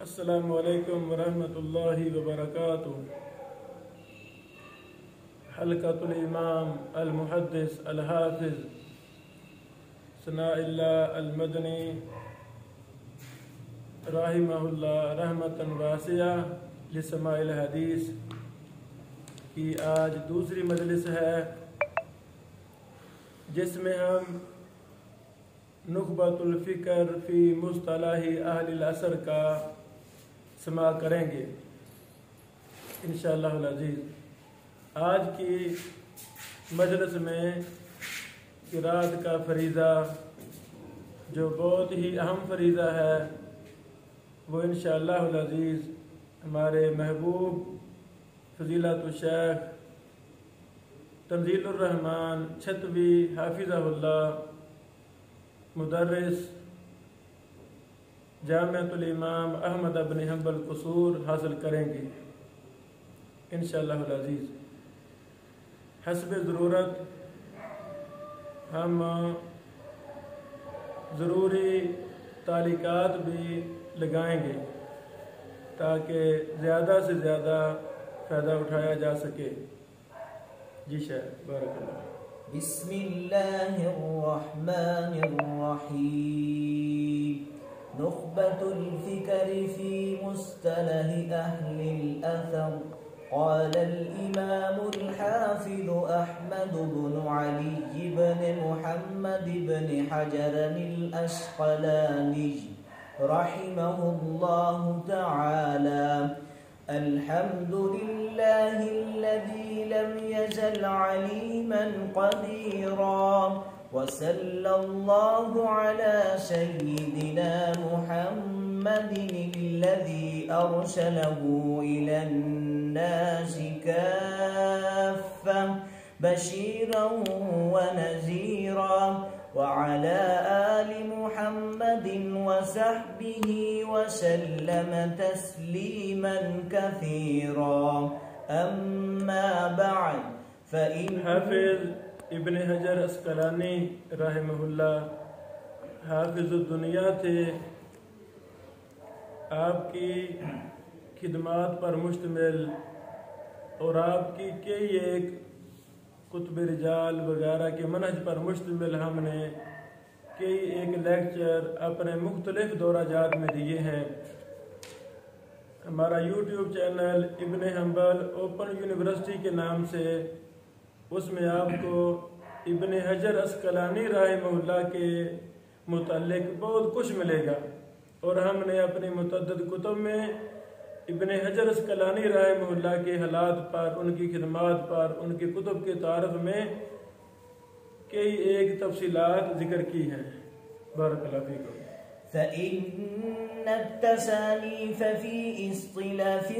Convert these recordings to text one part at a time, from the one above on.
السلام علیکم ورحمۃ اللہ وبرکاتہ۔ حلقۃ الامام المحدث الحافظ ثناء اللہ المدنی رحمہ اللہ رحمۃ واسعہ لسماع الحدیث کی آج دوسری مجلس ہے، جس میں ہم نخبۃ الفکر فی مصطلح اہل العصر کا سماع کریں گے انشاءاللہ العزیز۔ آج کی مجلس میں قرأت کا فریضہ جو بہت ہی اہم فریضہ ہے، وہ انشاءاللہ العزیز ہمارے محبوب فضیلت الشیخ تنزیل الرحمن چھتوی حافظہ اللہ مدرس جامعۃ الامام احمد بن حنبل قصور حاصل کریں گے انشاءاللہ العزیز۔ حسب ضرورت ہم ضروری تعلیقات بھی لگائیں گے تاکہ زیادہ سے زیادہ فائدہ اٹھایا جا سکے۔ جی شیخ بارک اللہ۔ بسم اللہ الرحمن الرحیم۔ نخبۃ الفکر فی مصطلح اہل الاثر۔ قال الامام الحافظ احمد بن علی بن محمد بن حجر الاسقلانی رحمہ اللہ تعالی: الحمد للہ الذی لم یزل علیما قدیرا، وصلی اللہ علی سیدنا محمد الذی ارسلہ الی الناس کافہ بشیرا ونذیرا، وعلى آل محمد وصحبه وسلم تسليما كثيرا، أما بعد فإن حافظ ابن حجر اسقلانی رحمہ اللہ حافظ الدنیا تھے۔ آپ کی خدمات پر مشتمل اور آپ کی کئی ایک کتب رجال وغیرہ کے منہج پر مشتمل ہم نے کئی ایک لیکچر اپنے مختلف دورہ جات میں دیے ہیں۔ ہمارا یوٹیوب چینل ابن حنبل اوپن یونیورسٹی کے نام سے، اس میں آپ کو ابن حجر اسقلانی رحمہ اللہ کے متعلق بہت کچھ ملے گا، اور ہم نے اپنی متعدد کتب میں ابن حجر اسقلانی رحمہ اللہ کے حالات پر، ان کی خدمات پر، ان کی کتب کے تعارف میں کئی ایک تفصیلات ذکر کی ہیں۔ بارک اللہ فیکم۔ فإن التسانيف في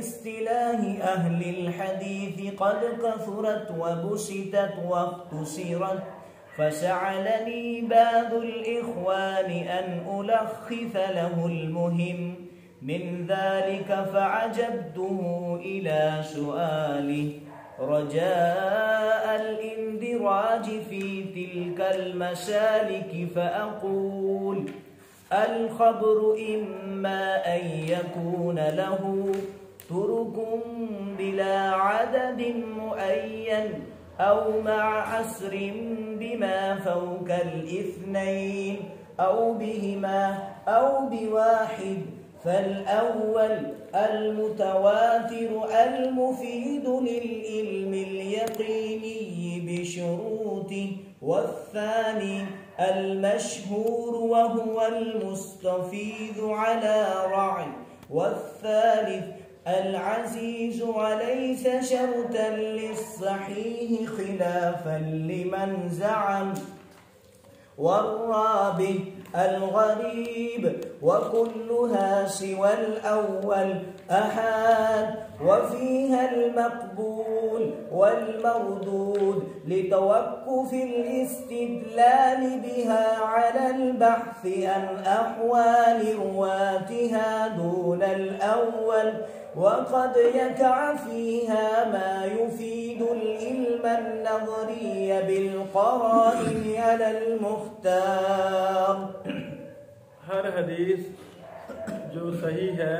اصطلاح أهل الحديث قد كثرت وبسطت واختصرت، فسألني بعض الإخوان أن ألخص له المهم من ذلك، فعجبته إلى سؤاله رجاء الاندراج في تلك المسالك، فأقول: الخبر إما أن يكون له طرق بلا عدد معين، أو مع عسر بما فوق الاثنين، أو بهما أو بواحد، فالأول المتواتر المفيد للعلم اليقيني بشروطه، والثاني المشهور وهو المستفيض على رعي، والثالث العزيز وليس شرطا للصحيح خلافا لمن زعم، والرابع الغريب، وكلها سوى الأول أحاد، وفيها المقبول والمردود لتوقف الاستدلال بها على البحث عن أحوال رواتها دون الأول، وقد يقع فيها ما يفيد العلم النظري بالقرائن على المختار۔ ہر حدیث جو صحیح ہے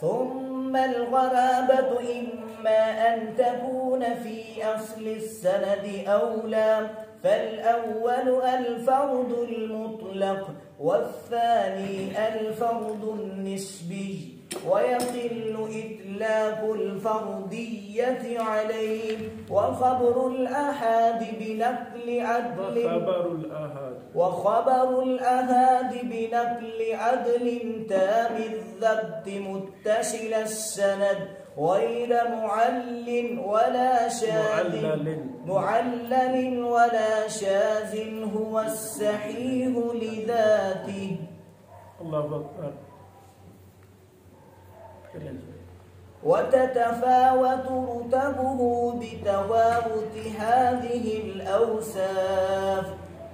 ثم الغرابة إما أن تكون في أصل السند أو لا، فالأول الفرد المطلق والثاني الفرد النسبي، ويقل إطلاق الفردية عليه. وخبر الآحاد بنقل عدل تام الضبط متصل السند غير معلل ولا شاذ هو الصحيح لذاته. الله أكبر. وتتفاوت رتبه بتفاوت هذه الأوصاف،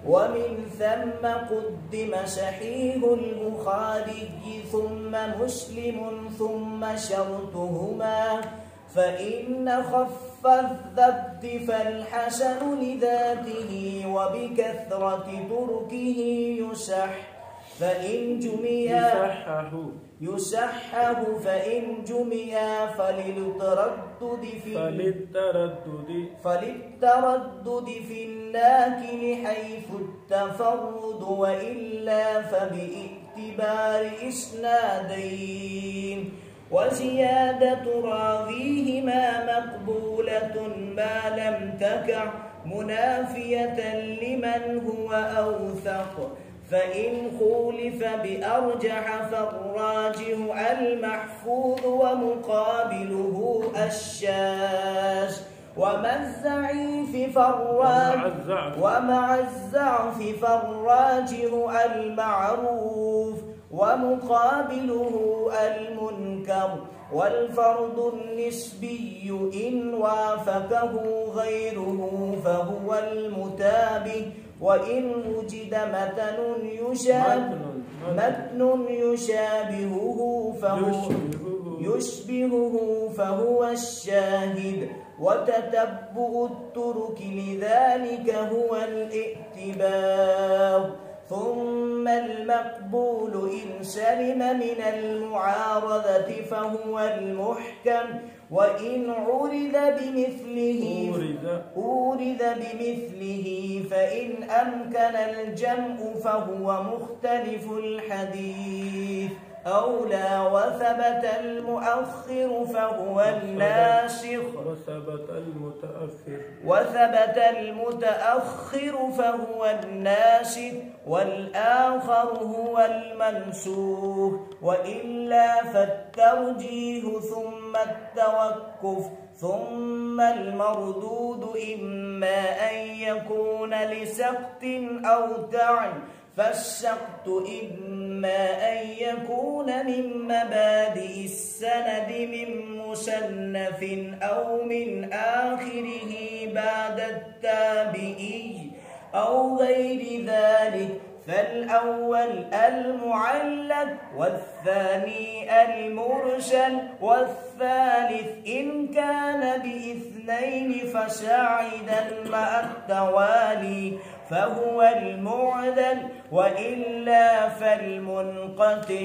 ومن ثم قدم صحيح البخاري ثم مسلم ثم شرطهما، فإن خف الضبط فالحسن لذاته وبكثرة تركه يصح، فإن جمع فللتردد في الناكل حيث التفرد، وإلا فباعتبار إسنادين. وزيادة راويهما مقبولة ما لم تكع منافية لمن هو أوثق، فإن خولف بأرجح فالراجح المحفوظ ومقابله الشاذ، ومع الضعف فالراجح المعروف ومقابله المنكر. والفرد النسبي إن وافقه غيره فهو المتابع، وإن وجد متن يشبهه فهو الشاهد. وتتبع الترك لذلك هو الاعتبار. ثم المقبول إن سلم من المعارضة فهو المحكم، وإن عورض بمثله فإن أمكن الجمع فهو مختلف الحديث أولى. وثبت المؤخر فهو الناسخ، والآخر هو المنسوخ، وإلا فالترجيح ثم التوقف ثم المردود إما أن يكون لسقط أو تعن، فالسقط إما أن يكون من مبادئ السند من مصنف أو من آخره بعد التابعي أو غير ذلك. فالأول المعلق، والثاني المرسل، والثالث إن كان باثنين فساعدا مع التوالي فهو المعدل، وإلا فالمنقطع.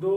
2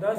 10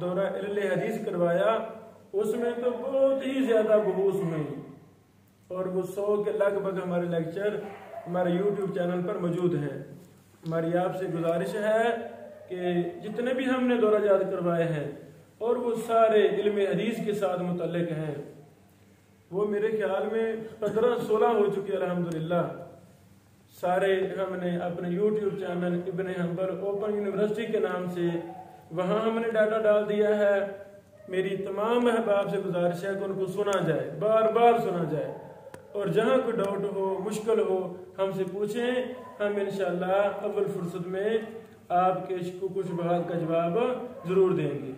دورہ علم حدیث کروایا، اس میں تو بہت ہی زیادہ بحوث ہوئی، اور وہ 100 کے لگ بھگ ہمارے لیکچر ہمارے یوٹیوب چینل پر موجود ہیں۔ ہماری آپ سے گزارش ہے کہ جتنے بھی ہم نے دورہ جات کروائے ہیں اور وہ سارے علم حدیث کے ساتھ متعلق ہیں، وہ میرے خیال میں 15-16 ہو چکے الحمدللہ۔ سارے ہم نے اپنے یوٹیوب چینل ابن حنبل اوپن یونیورسٹی کے نام سے وہاں ہم نے ڈاٹا ڈال دیا ہے۔ میری تمام احباب سے گزارش ہے کہ ان کو سنا جائے، بار بار سنا جائے، اور جہاں کوئی ڈاؤٹ ہو، مشکل ہو، ہم سے پوچھیں، ہم انشاءاللہ اول فرصت میں آپ کے شکوک و شبہات کا جواب ضرور دیں گے۔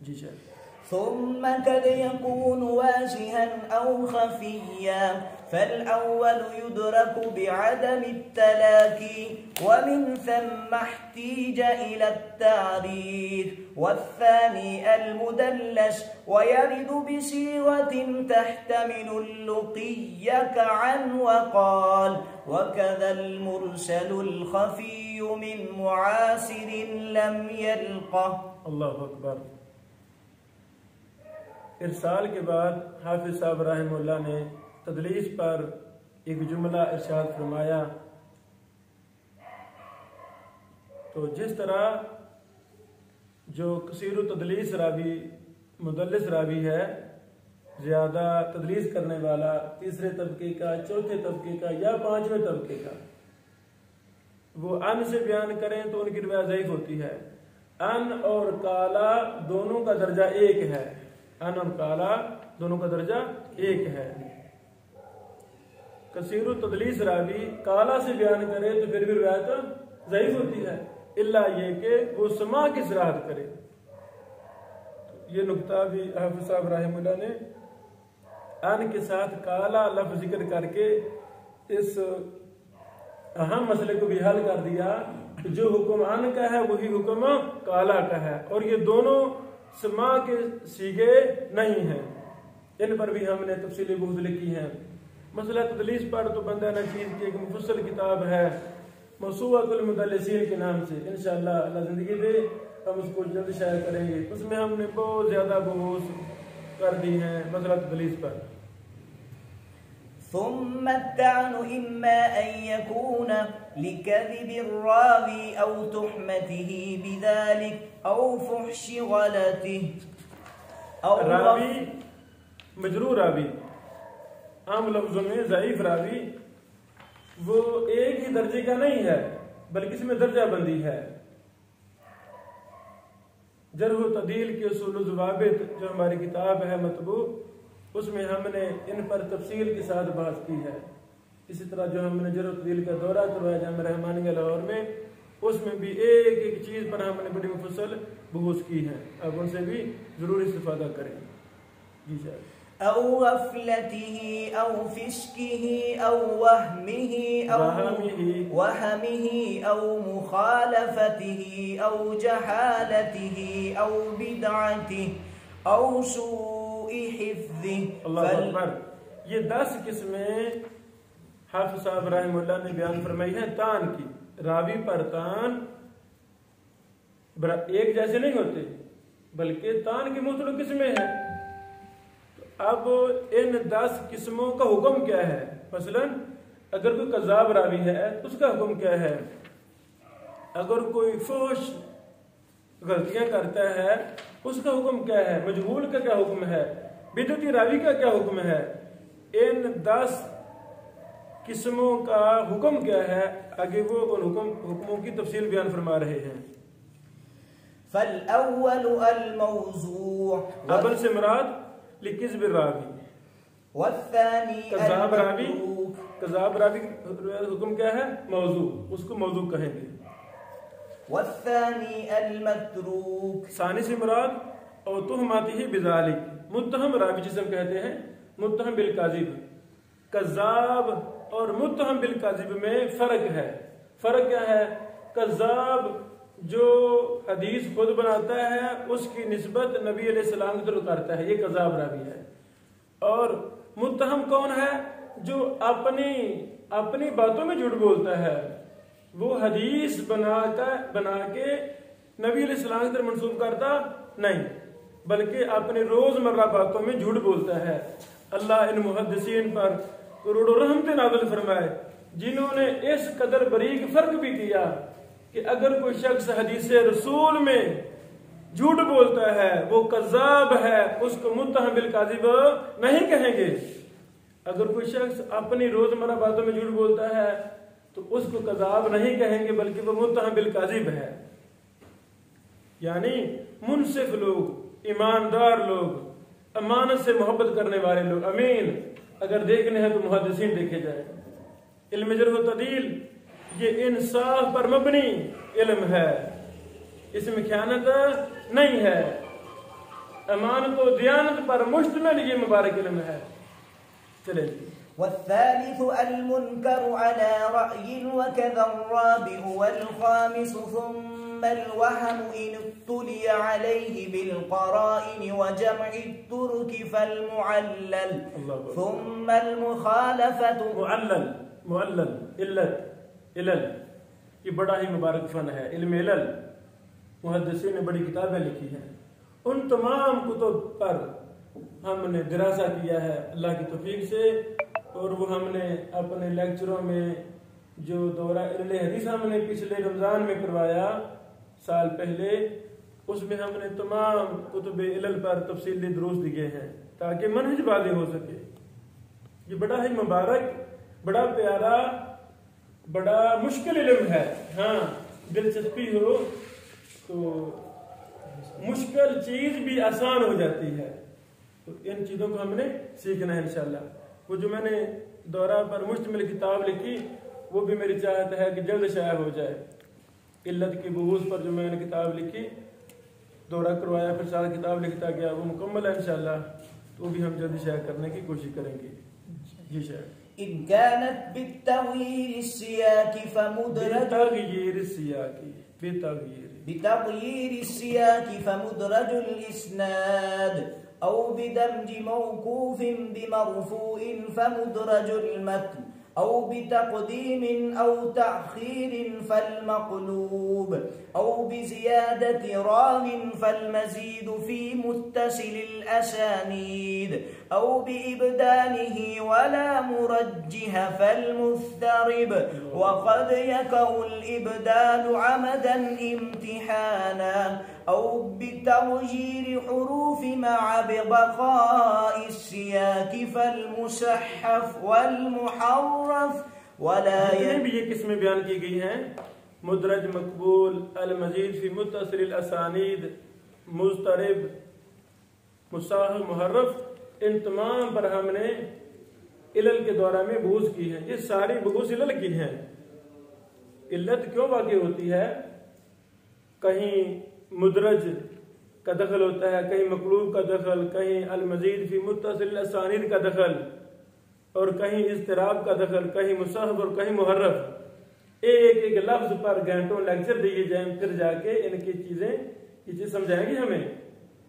جی شاید ثم قد يكون واجها أو خفيا، فالأول يدرك بعدم التلاكي، ومن ثم احتيج إلى التعريف، والثاني المدلس، ويرد بصيغة تحتمل اللقي كعن وقال، وكذا المرسل الخفي من معاصر لم يلقه۔ اللہ اکبر۔ ارسال کے بعد حافظ صاحب رحمہ اللہ نے تدلیس پر ایک جملہ ارشاد فرمایا، تو جس طرح جو کثیر و تدلیس راوی مدلس راوی ہے، زیادہ تدلیس کرنے والا، تیسرے طبقے کا، چوتھے طبقے کا یا پانچویں طبقے کا، وہ ان سے بیان کریں تو ان کی روایت ضعیف ہوتی ہے۔ ان اور کالا دونوں کا درجہ ایک ہے، ان اور کالا دونوں کا درجہ ایک ہے۔ کثیر و تدلیس راوی کالا سے بیان کرے تو پھر بھی روایت ضعیف ہوتی ہے، الا یہ کہ وہ سماع کی صراحت کرے۔ یہ نقطہ بھی حافظ صاحب رحمہ اللہ نے ان کے ساتھ کالا لفظ ذکر کر کے اس اہم مسئلے کو بھی حل کر دیا کہ جو حکم ان کا ہے وہی حکم کالا کا ہے، اور یہ دونوں سماع کے سیغے نہیں ہیں۔ ان پر بھی ہم نے تفصیلی بحث لکھی ہیں۔ مسئلہ تدلیس پر تو بندہ نچیز کی ایک مفصل کتاب ہے موسوعۃ المدلسین کے نام سے، انشاءاللہ اللہ زندگی دے ہم اس کو جلد شائع کریں گے۔ اس میں ہم نے بہت زیادہ بحث کر دی ہیں مسئلہ تدلیس پر۔ ثم الطعن إما أن يكون لكذب الراوي أو تهمته بذلك أو فحش غلطه أو راوی مجرور راوی، عام لفظوں میں ضعیف راوی، وہ ایک ہی درجے کا نہیں ہے بلکہ اس میں درجہ بندی ہے۔ جرح و تعدیل کے اصول و ضوابط جو ہماری کتاب ہے مطبوع، اس میں ہم نے ان پر تفصیل کے ساتھ بحث کی ہے۔ اسی طرح جو ہم نے جرح و تعدیل کا دورہ کروایا جامعہ رحمانیہ لاہور میں، اس میں بھی ایک ایک چیز پر ہم نے بڑی مفصل بحث کی ہے، اب ان سے بھی ضرور استفادہ کریں۔ جی شاید أو غفلته أو فسقه أو وهمه أو مخالفته أو جهالته أو بدعته أو سوء حفظه۔ اللہ اکبر۔ یہ 10 قسمیں حافظ صاحب رحمہ اللہ نے بیان فرمائی ہیں تان کی۔ راوی پر تان ایک جیسے نہیں ہوتے بلکہ تان کی مختلف قسمیں ہیں۔ اب ان 10 قسموں کا حکم کیا ہے؟ مثلا اگر کوئی کذاب راوی ہے تو اس کا حکم کیا ہے؟ اگر کوئی فحش غلطیاں کرتا ہے اس کا حکم کیا ہے؟ مجہول کا کیا حکم ہے؟ بدعتی راوی کا کیا حکم ہے؟ ان 10 قسموں کا حکم کیا ہے؟ آگے وہ ان حکموں کی تفصیل بیان فرما رہے ہیں۔ فالأول الموضوع، اول سے مراد لکذب الراوی، والثاني کذاب راوی، المتروك، کذاب راوی حکم کیا ہے؟ موضوع، اس کو موضوع کہیں گے۔ والثاني المتروك، ثانی سے مراد اور تہماتی بذالک، متہم راوی جسے ہم کہتے ہیں متہم بالکاذب۔ کذاب اور متہم بالکاذب میں فرق ہے۔ فرق کیا ہے؟ کذاب جو حدیث خود بناتا ہے اس کی نسبت نبی علیہ السلام کی طرف کرتا ہے، یہ کذاب راوی ہے۔ اور متہم کون ہے؟ جو اپنی باتوں میں جھوٹ بولتا ہے، وہ حدیث بنا کے نبی علیہ السلام کی طرف منسوب کرتا نہیں، بلکہ اپنے روزمرہ باتوں میں جھوٹ بولتا ہے۔ اللہ ان محدثین پر کروڑوں رحمتیں نازل فرمائے جنہوں نے اس قدر باریک فرق بھی کیا کہ اگر کوئی شخص حدیث رسول میں جھوٹ بولتا ہے وہ کذاب ہے، اس کو متهم بالکذب نہیں کہیں گے۔ اگر کوئی شخص اپنی روزمرہ باتوں میں جھوٹ بولتا ہے تو اس کو کذاب نہیں کہیں گے بلکہ وہ متهم بالکذب ہے۔ یعنی منصف لوگ، ایماندار لوگ، امانت سے محبت کرنے والے لوگ، امین اگر دیکھنے ہیں تو محدثین دیکھے جائیں۔ علم جرح و تعدیل یہ انصاف پر مبنی علم ہے، اس میں خیانت نہیں ہے، امانت و دیانت پر مشتمل یہ مبارک علم ہے۔ چلے والثالث المنكر على رأي وكذا الرابع والخامس ثم الوهم إن ابتلي عليه بالقرائن وجمع الترك فالمعلل ثم المخالفة معلل علل یہ بڑا ہی مبارک فن ہے، علم علل۔ محدثین نے بڑی کتابیں لکھی ہیں، ان تمام کتب پر ہم نے دراسہ کیا ہے اللہ کی توفیق سے، اور وہ ہم نے اپنے لیکچروں میں جو دورہ علم حدیث ہم نے پچھلے رمضان میں کروایا سال پہلے، اس میں ہم نے تمام کتب علل پر تفصیلی دروس دیے ہیں تاکہ منہج واضح ہو سکے۔ یہ بڑا ہی مبارک، بڑا پیارا، بڑا مشکل علم ہے۔ ہاں دلچسپی ہو تو مشکل چیز بھی آسان ہو جاتی ہے، تو ان چیزوں کو ہم نے سیکھنا ہے انشاءاللہ۔ وہ جو میں نے دورہ پر مشتمل کتاب لکھی وہ بھی میری چاہت ہے کہ جلد شائع ہو جائے۔ علت کی بحوث پر جو میں نے کتاب لکھی، دورہ کروایا پھر سارا کتاب لکھتا گیا، وہ مکمل ہے انشاءاللہ، تو وہ بھی ہم جلد شائع کرنے کی کوشش کریں گے۔ جی شائع إن كانت بالتغيير السياق بتغيير السياق فمدرج الإسناد أو بدمج موقوف بمرفوع فمدرج المتن أو بتقديم أو تأخير فالمقلوب أو بزيادة راو فالمزيد في متصل الأسانيد أو بإبداله ولا مرجح فالمضطرب وقد يقع الإبدال عمدا امتحانا أو بتغيير حروف مع بقاء السياق فالمصحف والمحرف ولا بھی یہ قسمیں بیان کی گئی ہیں، مدرج، مقبول، المزید فی متصل الاسانید، مضطرب، مصحف، محرف، ان تمام پر ہم نے علل کے دورہ میں بحوث کی ہے۔ یہ ساری بحوث علل کی ہیں۔ علت کیوں واقع ہوتی ہے؟ کہیں مدرج کا دخل ہوتا ہے، کہیں مقلوب کا دخل، کہیں المزید فی متصل الاسانید کا دخل، اور کہیں اضطراب کا دخل، کہیں مصحف اور کہیں محرف۔ ایک ایک لفظ پر گھنٹوں لیکچر دیے جائیں، پھر جا کے ان کی چیزیں سمجھائیں گی ہمیں۔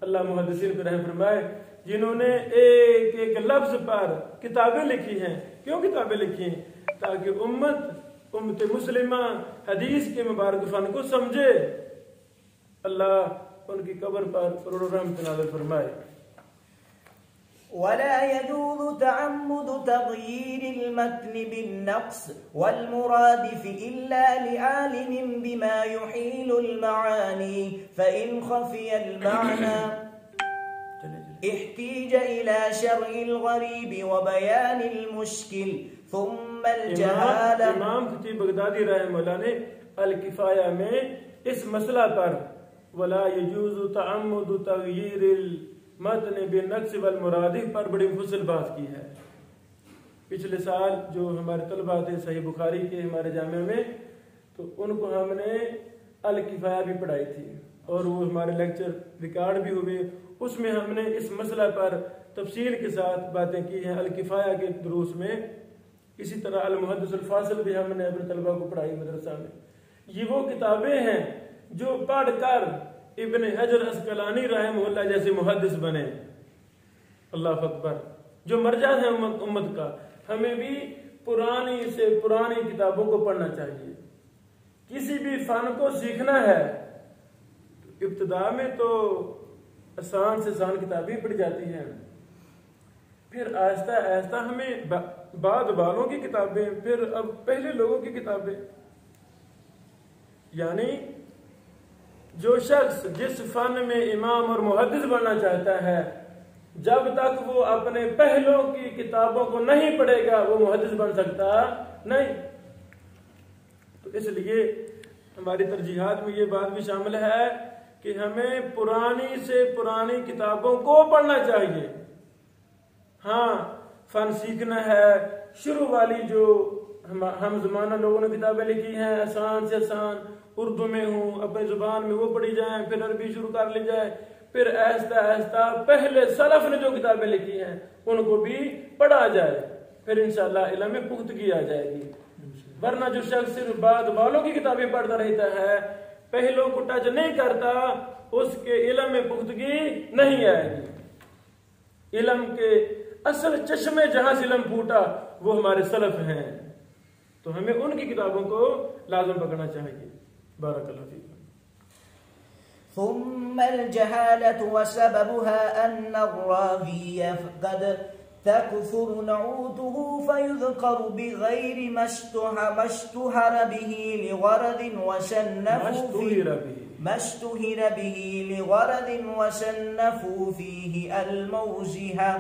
اللہ محدثین کو رحم فرمائے جنہوں نے ایک ایک لفظ پر کتابیں لکھی ہیں۔ کیوں کتابیں لکھی ہیں؟ تاکہ امت مسلمہ حدیث کے مبارک فن کو سمجھے۔ اللہ ان کی قبر پر کروڑوں رحمت نازل فرمائے۔ ولا يجوز تعمد تغيير المتن بالنقص والمرادف إلا لعالم بما يحيل المعاني فإن خفي المعنى احتيج إلى شرع الغريب وبيان المشكل ثم الجهالة۔ امام خطیب بغدادی رحمہ اللہ نے الکفایہ میں اس مسئلہ پر ولا يجوز تعمد تغيير المتن بالنقص والمرادف پر بڑی مفصل بات کی ہے۔ پچھلے سال جو ہمارے طلبہ تھے صحیح بخاری کے ہمارے جامعہ میں، تو ان کو ہم نے الکفایہ بھی پڑھائی تھی اور وہ ہمارے لیکچر ریکارڈ بھی ہوئے۔ اس میں ہم نے اس مسئلہ پر تفصیل کے ساتھ باتیں کی ہیں الکفایہ کے دروس میں۔ اسی طرح المحدث الفاصل بھی ہم نے اپنے طلبہ کو پڑھائی مدرسہ میں۔ یہ وہ کتابیں ہیں جو پڑھ کر ابن حجر عسقلانی رحمہ اللہ جیسے محدث بنے۔ اللہ اکبر، جو مرجع ہے امت کا۔ ہمیں بھی پرانی سے پرانی کتابوں کو پڑھنا چاہیے۔ کسی بھی فن کو سیکھنا ہے ابتدا میں تو آسان سے آسان کتابیں پڑھی جاتی ہیں، پھر آہستہ آہستہ ہمیں بعد والوں کی کتابیں، پھر اب پہلے لوگوں کی کتابیں، یعنی جو شخص جس فن میں امام اور محدث بننا چاہتا ہے، جب تک وہ اپنے پہلوں کی کتابوں کو نہیں پڑھے گا وہ محدث بن سکتا نہیں۔ تو اس لیے ہماری ترجیحات میں یہ بات بھی شامل ہے کہ ہمیں پرانی سے پرانی کتابوں کو پڑھنا چاہیے۔ ہاں، فن سیکھنا ہے، شروع والی جو ہم زمانہ لوگوں نے کتابیں لکھی ہیں آسان سے آسان، اردو میں ہوں، اپنی زبان میں وہ پڑھی جائیں، پھر عربی شروع کر لی جائے، پھر آہستہ آہستہ پہلے سلف نے جو کتابیں لکھی ہیں ان کو بھی پڑھا جائے، پھر انشاءاللہ علم میں پختگی آ جائے گی۔ ورنہ جو شخص صرف بعد والوں کی کتابیں پڑھتا رہتا ہے، پہلوں کو ٹچ نہیں کرتا، اس کے علم میں پختگی نہیں آئے گی۔ علم کے اصل چشمے جہاں سے علم پھوٹا وہ ہمارے سلف ہیں، تو ہمیں ان کی کتابوں کو لازم پکڑنا چاہیے۔ بارک اللہ فیکم۔ ثم الجهالة وسببها أن الراوي قد تكثر نعوته فيذكر بغير ما اشتهر به لغرض وشنفوا فيه الموزها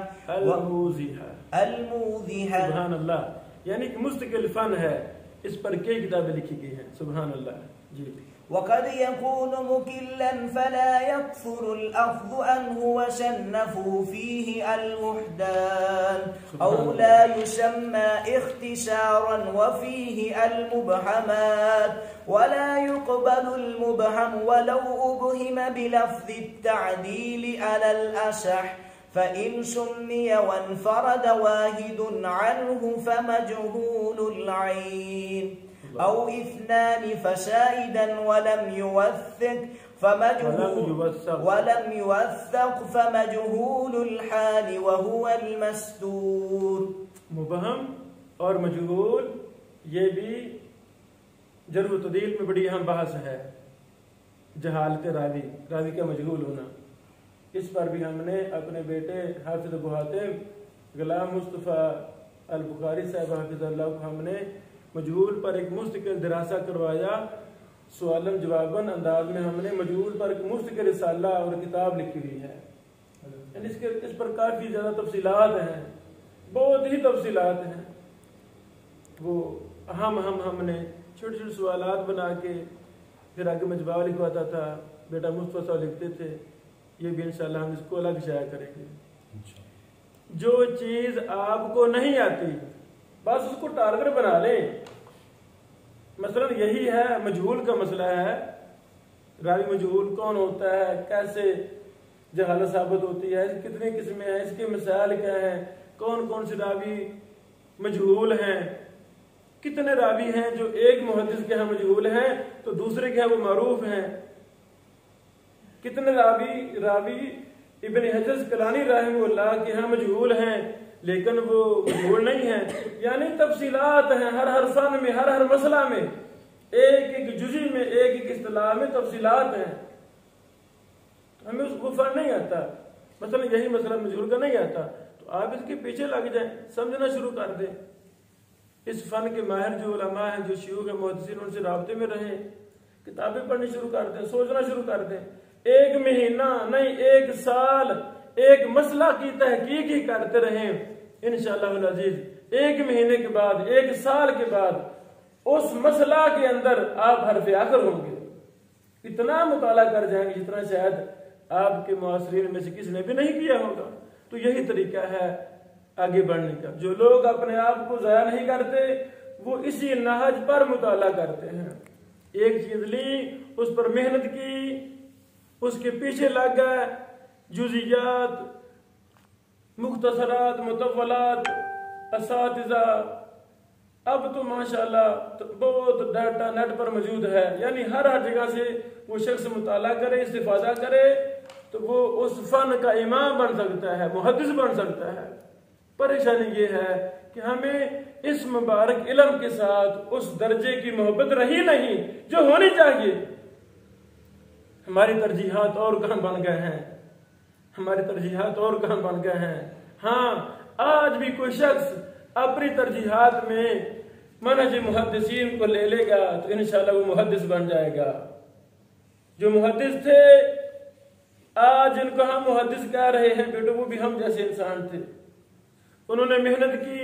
سبحان اللہ، یعنی کہ مستقل فن ہے، اس پر کئی کتابیں لکھی گئی ہیں۔ سبحان اللہ جی۔ وقد يكون مكلا فلا يكثر الأخذ عنه وشنفوا فيه الوحدان، أو لا يسمى اختصارا وفيه المبهمات، ولا يقبل المبهم ولو أبهم بلفظ التعديل على الأصح، فإن سمي وانفرد واحد عنه فمجهول العين، أو اثنان فسائدا ولم يوثق فمجهول الحال وهو المستور۔ مبہم اور مجہول یہ بھی جرح و تعدیل میں بڑی اہم بحث ہے۔ جہالت راوی کا مجہول ہونا، اس پر بھی ہم نے اپنے بیٹے حافظ ابو حاتم غلام مصطفیٰ البخاری صاحب حافظ اللہ کو ہم نے مجہول پر ایک مستقل دراسہ کروایا، سوالن جواباً انداز میں ہم نے مجہول پر ایک مستقل رسالہ اور کتاب لکھی ہوئی ہے۔ یعنی اس پر کافی زیادہ تفصیلات ہیں، بہت ہی تفصیلات ہیں۔ وہ ہم نے چھوٹے چھوٹے سوالات بنا کے پھر آگے میں جواب لکھواتا تھا، بیٹا مصطفیٰ صاحب لکھتے تھے۔ یہ بھی انشاءاللہ ہم اس کو الگ شائع کریں گے۔ جو چیز آپ کو نہیں آتی بس اس کو ٹارگٹ بنا لیں۔ مثلا یہی ہے مجہول کا مسئلہ ہے، راوی مجہول کون ہوتا ہے، کیسے جہالت ثابت ہوتی ہے، کتنی قسمیں ہیں، اس کے مسائل کیا ہیں، کون کون سے راوی مجہول ہیں، کتنے راوی ہیں جو ایک محدث کے ہاں مجہول ہیں تو دوسرے کے ہاں وہ معروف ہیں، کتنے راوی ابن حجر اسقلانی رحمہ اللہ کے ہاں مجہول ہیں لیکن وہ مجہول نہیں ہیں۔ یعنی تفصیلات ہیں ہر فن میں، ہر مسئلہ میں، ایک جزی میں، ایک اصطلاح میں تفصیلات ہیں۔ ہمیں اس کو فن نہیں آتا، مثلا یہی مسئلہ مجہول کا نہیں آتا تو آپ اس کے پیچھے لگ جائیں، سمجھنا شروع کر دیں۔ اس فن کے ماہر جو علماء ہیں، جو شیوخ ہیں، محدثین، ان سے رابطے میں رہیں، کتابیں پڑھنی شروع کر دیں، سوچنا شروع کر دیں۔ ایک مہینہ نہیں، ایک سال ایک مسئلہ کی تحقیق ہی کرتے رہیں، انشاءاللہ العزیز ایک مہینے کے بعد، ایک سال کے بعد اس مسئلہ کے اندر آپ حرف آخر ہوں گے۔ اتنا مطالعہ کر جائیں گے جتنا شاید آپ کے معاصرین میں سے کسی نے بھی نہیں کیا ہوگا۔ تو یہی طریقہ ہے آگے بڑھنے کا۔ جو لوگ اپنے آپ کو ضائع نہیں کرتے وہ اسی نہج پر مطالعہ کرتے ہیں۔ ایک چیز لی، اس پر محنت کی، اس کے پیچھے لگ گئے، جزیات، مختصرات، مطولات، اساتذہ، اب تو ماشاءاللہ بہت ڈاٹا نیٹ پر موجود ہے، یعنی ہر جگہ سے وہ شخص مطالعہ کرے، استفادہ کرے تو وہ اس فن کا امام بن سکتا ہے، محدث بن سکتا ہے۔ پریشانی یہ ہے کہ ہمیں اس مبارک علم کے ساتھ اس درجے کی محبت رہی نہیں جو ہونی چاہیے۔ ہماری ترجیحات اور کہاں بن گئے ہیں، ہماری ترجیحات اور کہاں بن گئے ہیں۔ ہاں آج بھی کوئی شخص اپنی ترجیحات میں منہج محدثین کو لے لے گا تو انشاءاللہ وہ محدث بن جائے گا۔ جو محدث تھے آج جن کو ہم محدث کہہ رہے ہیں بیٹو، وہ بھی ہم جیسے انسان تھے، انہوں نے محنت کی،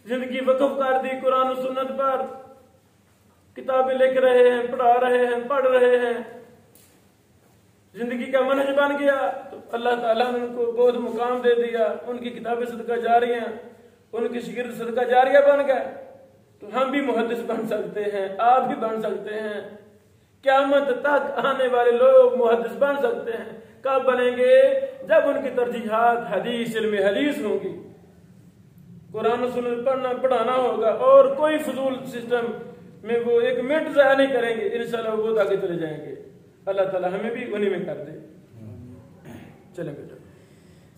زندگی وقف کر دی قرآن و سنت پر، کتابیں لکھ رہے ہیں، پڑھا رہے ہیں، پڑھ رہے ہیں، زندگی کا منہج بن گیا تو اللہ تعالیٰ نے ان کو بہت مقام دے دیا، ان کی کتابیں صدقہ جاریہ، ان کی شاگرد صدقہ جاریہ بن گئے۔ تو ہم بھی محدث بن سکتے ہیں، آپ بھی بن سکتے ہیں، قیامت تک آنے والے لوگ محدث بن سکتے ہیں۔ کب بنیں گے؟ جب ان کی ترجیحات حدیث، علم حدیث ہوں گی، قرآن و سنت پڑھانا ہوگا، اور کوئی فضول سسٹم میں وہ ایک منٹ ضائع نہیں کریں گے، انشاءاللہ وہ آگے چلے جائیں گے۔ اللہ تعالیٰ ہمیں بھی انہی میں کر دے۔ چلیں بیٹا۔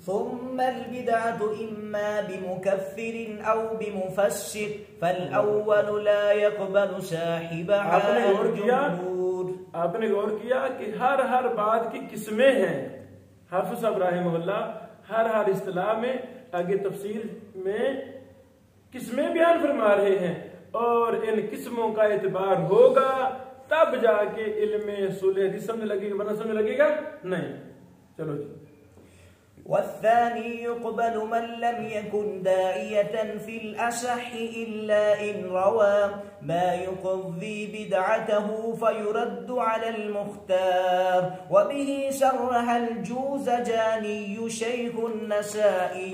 ثم البدعة إما بمكفر أو بمفسر فالأول لا يقبل صاحبها الجمهور۔ آپ نے غور کیا کہ ہر بات کی قسمیں ہیں۔ حافظ صاحب رحمہ اللہ ہر اصطلاح میں آگے تفصیل میں قسمیں بیان فرما رہے ہیں، اور ان قسموں کا اعتبار ہوگا تب جا کے علم اصول حدیث سمجھ لگے گا، ورنہ سمجھ لگے گا نہیں۔ چلو جی۔ والثاني يقبل من لم يكن داعية في الأصح إلا إن روى ما يقضي بدعته فيرد على المختار، وبه شرح الجوزجاني شيخ النسائي۔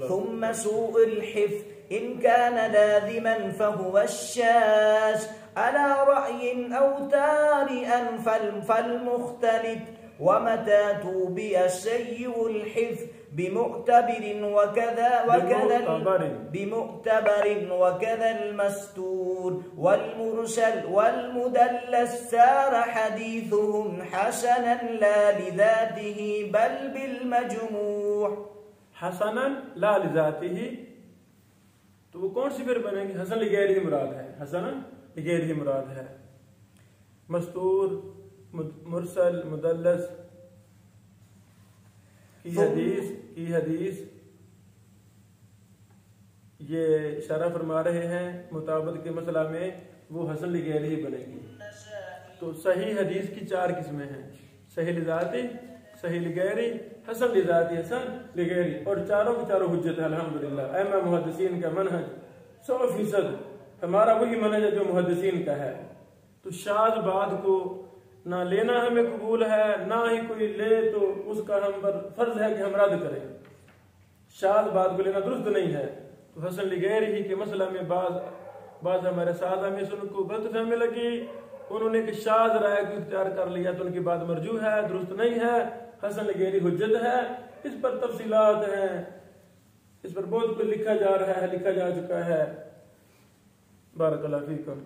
ثم سوء الحفظ إن كان لازما فهو الشاذ على رأي أو تارئا فالمختلط، ومتى توبي سيء الحفظ بمعتبر وكذا المستور والمرسل والمدلس سار حديثهم حسنا لا لذاته بل بالمجموع۔ حسنا لا لذاته، تو وہ کون سی پھر بنے گی؟ حسن لغیر ہی مراد ہے، حسن لغیر ہی مراد ہے۔ مستور، مرسل، مدلس کی حدیث یہ اشارہ فرما رہے ہیں مطابقت کے مسئلہ میں وہ حسن لغیر ہی بنے گی۔ تو صحیح حدیث کی 4 قسمیں ہیں، صحیح لذاتی، صحیح لغیری، حسن لذاتی، حسن لغیری، اور چاروں کی چاروں حجت ہے الحمدللہ۔ ائمہ محدثین کا منہج 100% ہمارا وہی منہج ہے جو محدثین کا ہے۔ تو شاذ بات کو نہ لینا ہمیں قبول ہے، نہ ہی کوئی لے تو اس کا ہم پر فرض ہے کہ ہم رد کریں۔ شاذ بات کو لینا درست نہیں ہے۔ تو حسن لغیری ہی کے مسئلہ میں بعض ہمارے ساتھ ہمیں ان کو غلط فہمی لگی، انہوں نے کہ شاذ رائے کو اختیار کر لیا تو ان کی بات مرجوح ہے، درست نہیں ہے، حسن لغیری حجت ہے۔ اس پر تفصیلات ہیں، اس پر بہت کچھ لکھا جا رہا ہے، لکھا جا چکا ہے۔ بارک اللہ فیکم۔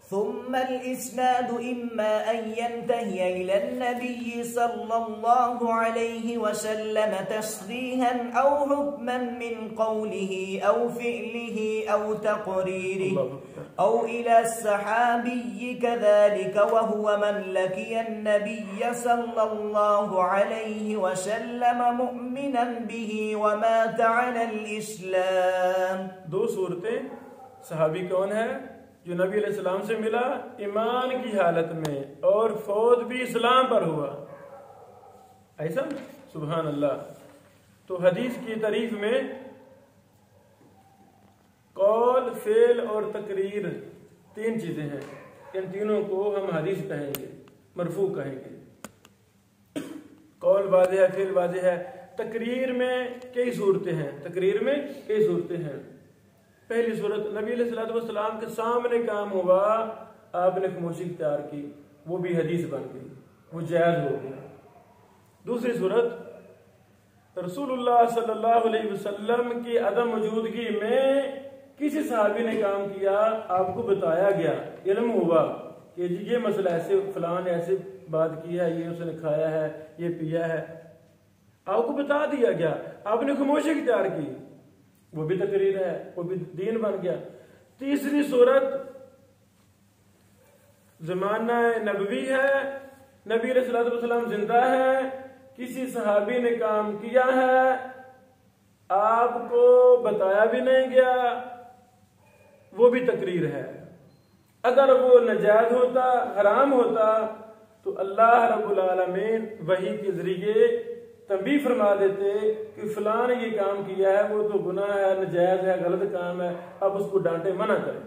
ثم الإسناد إما أن ينتهي إلى النبي صلى الله عليه وسلم تصريحا أو حكما من قوله أو فعله أو تقريره، أو إلى الصحابي كذلك وهو من لقي النبي صلى الله عليه وسلم مؤمنا به ومات على الإسلام۔ 2 صورتیں۔ صحابی کون ہے؟ جو نبی علیہ السلام سے ملا ایمان کی حالت میں اور فوت بھی اسلام پر ہوا، ایسا سبحان اللہ۔ تو حدیث کی تعریف میں قول، فعل اور تقریر 3 چیزیں ہیں، ان تینوں کو ہم حدیث کہیں گے، مرفوع کہیں گے۔ قول واضح ہے، فعل واضح ہے۔ تقریر میں کئی صورتیں ہیں۔ پہلی صورت نبی علیہ السلام کے سامنے کام ہوا، آپ نے خاموشی اختیار کی، وہ بھی حدیث بن گئی، وہ جائز ہو گیا۔ دوسری صورت رسول اللہ صلی اللہ علیہ وسلم کی عدم موجودگی میں کسی صحابی نے کام کیا، آپ کو بتایا گیا، علم ہوا کہ یہ مسئلہ ایسے، فلاں نے ایسے بات کی ہے، یہ اس نے کھایا ہے، یہ پیا ہے، آپ کو بتا دیا گیا، آپ نے خاموشی اختیار کی، وہ بھی تقریر ہے، وہ بھی دین بن گیا۔ تیسری صورت زمانہ نبوی ہے، نبی علیہ الصلوۃ والسلام زندہ ہے، کسی صحابی نے کام کیا ہے، آپ کو بتایا بھی نہیں گیا، وہ بھی تقریر ہے۔ اگر وہ ناجائز ہوتا، حرام ہوتا تو اللہ رب العالمین وحی کے ذریعے تنبیہ فرما دیتے کہ فلاں نے یہ کام کیا ہے، وہ تو گناہ ہے، ناجائز ہے، غلط کام ہے، اب اس کو ڈانٹے، منع کریں،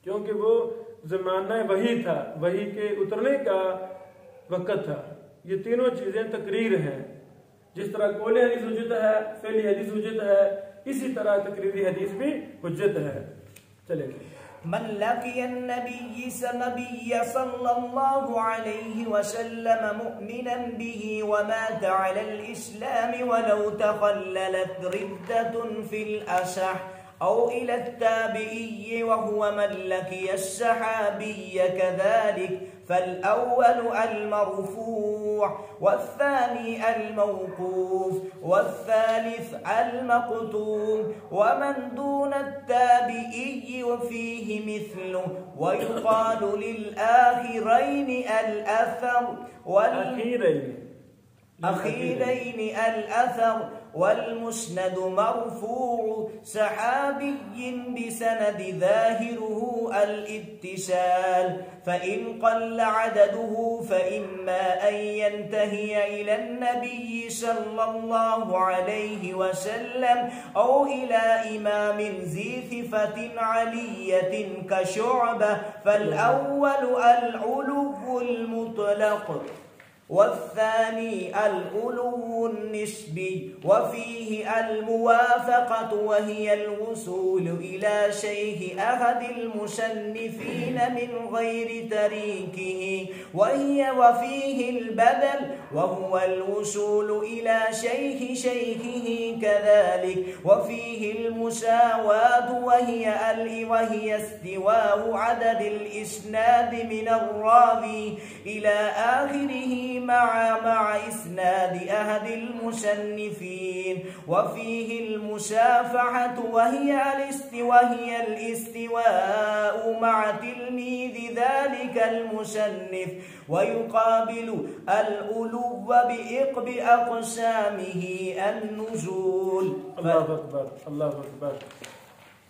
کیونکہ وہ زمانہ وحی تھا، وحی کے اترنے کا وقت تھا۔ یہ تینوں چیزیں تقریر ہیں۔ جس طرح قول حدیث حجت ہے، فعلی حدیث حجت ہے، اسی طرح تقریری حدیث بھی حجت ہے۔ چلے من لقي النبي صلى الله عليه وسلم مؤمنا به ومات على الإسلام ولو تخللت ردة في الأصح أو إلى التابعي وهو من لقي الصحابي كذلك، فالأول المرفوع والثاني الموقوف والثالث المقطوع، ومن دون التابعي وفيه مثله، ويقال للآخرين الأثر أخيرين الأثر، والمسند مرفوع صحابي بسند ظاهره الاتصال، فإن قل عدده فإما أن ينتهي إلى النبي صلى الله عليه وسلم أو إلى إمام ذي صفة علية كشعبة، فالأول العلو المطلق والثاني العلو النسبي، وفيه الموافقة وهي الوصول إلى شيخ أحد المصنفين من غير طريقه، وفيه البدل وهو الوصول إلى شيخ شيخه كذلك، وفيه المساواة وهي استواء عدد الإسناد من الراوي إلى آخره مع إسناد أحد المصنفين، وفيه المشافعة وهي الاستواء مع تلميذ ذلك المصنف، ويقابل العلو بأقسامه النزول۔ اللہ اکبر، اللہ اکبر۔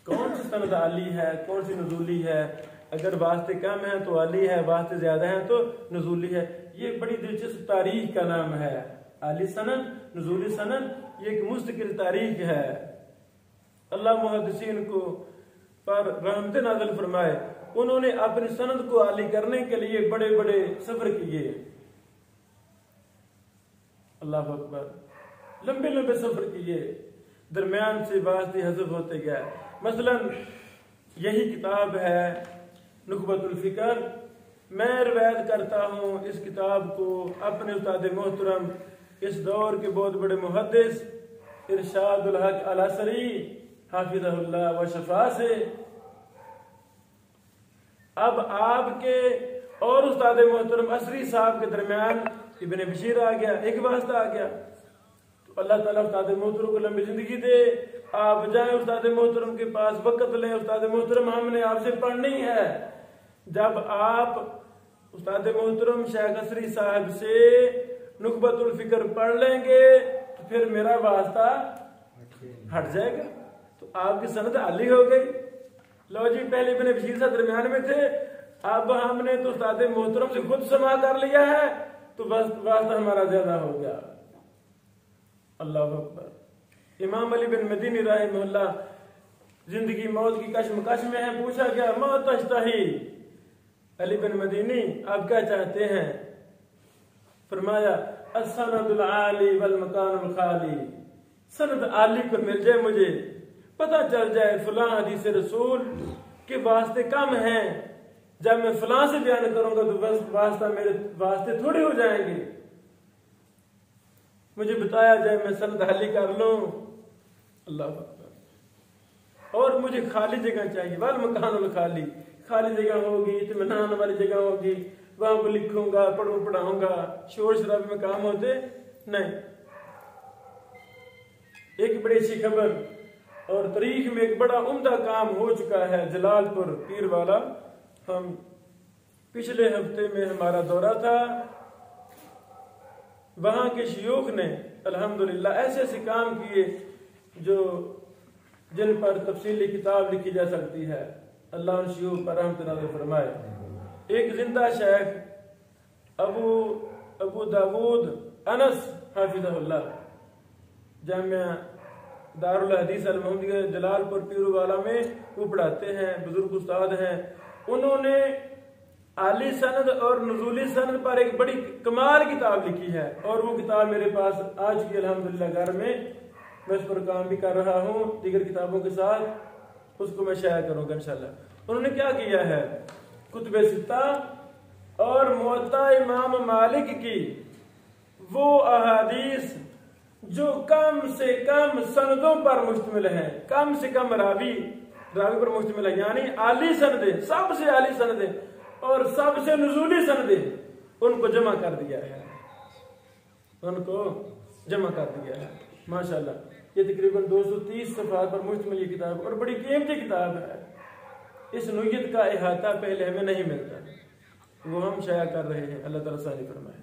کون سی سند عالی ہے، کون سی نزولی ہے؟ اگر واسطے کم ہیں تو عالی ہے، واسطے زیادہ ہیں تو نزولی ہے۔ یہ بڑی دلچسپ تاریخ کا نام ہے، عالی سند، نزولی سند، یہ ایک مستقل تاریخ ہے۔ اللہ محدثین کو پر رحمت نازل فرمائے، انہوں نے اپنی سند کو عالی کرنے کے لیے بڑے بڑے سفر کیے۔ اللہ اکبر، لمبے لمبے سفر کیے، درمیان سے واسطے حذف ہوتے گئے۔ مثلا یہی کتاب ہے نخبۃ الفکر، میں روایت کرتا ہوں اس کتاب کو اپنے استاد محترم، اس دور کے بہت بڑے محدث ارشاد الحق العصری حافظہ اللہ و شفا سے۔ اب آپ کے اور استاد محترم عصری صاحب کے درمیان ابن بشیر آ گیا، ایک واسطہ آ گیا، تو اللہ تعالیٰ استاد محترم کو لمبی زندگی دے، آپ جائیں استاد محترم کے پاس، وقت لیں، استاد محترم ہم نے آپ سے پڑھنی ہے۔ جب آپ استاد محترم شیخ عصری صاحب سے نخبۃ الفکر پڑھ لیں گے تو پھر میرا واسطہ ہٹ جائے گا، تو آپ کی سند عالی ہو گئی۔ لو جی، پہلے ابن بشیر سے درمیان میں تھے، اب ہم نے تو استاد محترم سے خود سما کر لیا ہے تو واسطہ ہمارا زیادہ ہو گیا۔ اللہ اکبر۔ امام علی بن مدینی رحمہ اللہ زندگی موت کی کشمکش میں ہیں، پوچھا گیا ما تشتہی، علی بن مدینی آپ کیا چاہتے ہیں؟ فرمایا السند العالی والمکان الخالی، سند عالی پر مل جائے، مجھے پتہ چل جائے فلاں حدیث رسول کے واسطے کم ہیں، جب میں فلاں سے بیان کروں گا تو بس واسطہ میرے واسطے تھوڑے ہو جائیں گے، مجھے بتایا جائے میں سند عالی کر لوں۔ اللہ اکبر۔ اور مجھے خالی جگہ چاہیے، والمکان الخالی، خالی جگہ ہوگی، اطمینان والی جگہ ہوگی، وہاں پہ لکھوں گا، پڑھاؤں گا، شور شرابے میں کام ہوتے نہیں۔ ایک بڑی اچھی خبر، اور تاریخ میں ایک بڑا عمدہ کام ہو چکا ہے جلال پور پیر والا۔ ہم پچھلے ہفتے میں ہمارا دورہ تھا، وہاں کے شیوخ نے الحمدللہ ایسے ایسے کام کیے جن پر تفصیلی کتاب لکھی جا سکتی ہے. اللہ ان شیوخ پر رحمت نازل فرمائے. ایک زندہ شیخ ابو داود انس حافظہ اللہ جامعہ دارالحدیث المحمدیہ جلال پور پیرو والا میں وہ پڑھاتے ہیں، بزرگ استاد ہیں. انہوں نے عالی سند اور نزولی سند پر ایک بڑی کمال کتاب لکھی ہے، اور وہ کتاب میرے پاس آج کی الحمدللہ گھر میں اس پر کام بھی کر رہا ہوں دیگر کتابوں کے ساتھ. اس کو میں شائع کروں گا انشاءاللہ. انہوں نے کیا کیا ہے، کتب ستہ اور موطا امام مالک کی وہ احادیث جو کم سے کم سندوں پر مشتمل ہیں، کم سے کم راوی پر مشتمل ہے، یعنی عالی سندیں، سب سے عالی سندیں اور سب سے نزولی سندیں، ان کو جمع کر دیا ہے. ماشاءاللہ یہ تقریباً 230 صفحات پر مشتمل یہ کتاب اور بڑی قیمتی کتاب ہے. اس نوعیت کا احاطہ پہلے ہمیں نہیں ملتا، وہ ہم شائع کر رہے ہیں. اللہ تعالیٰ ثانی فرمائے.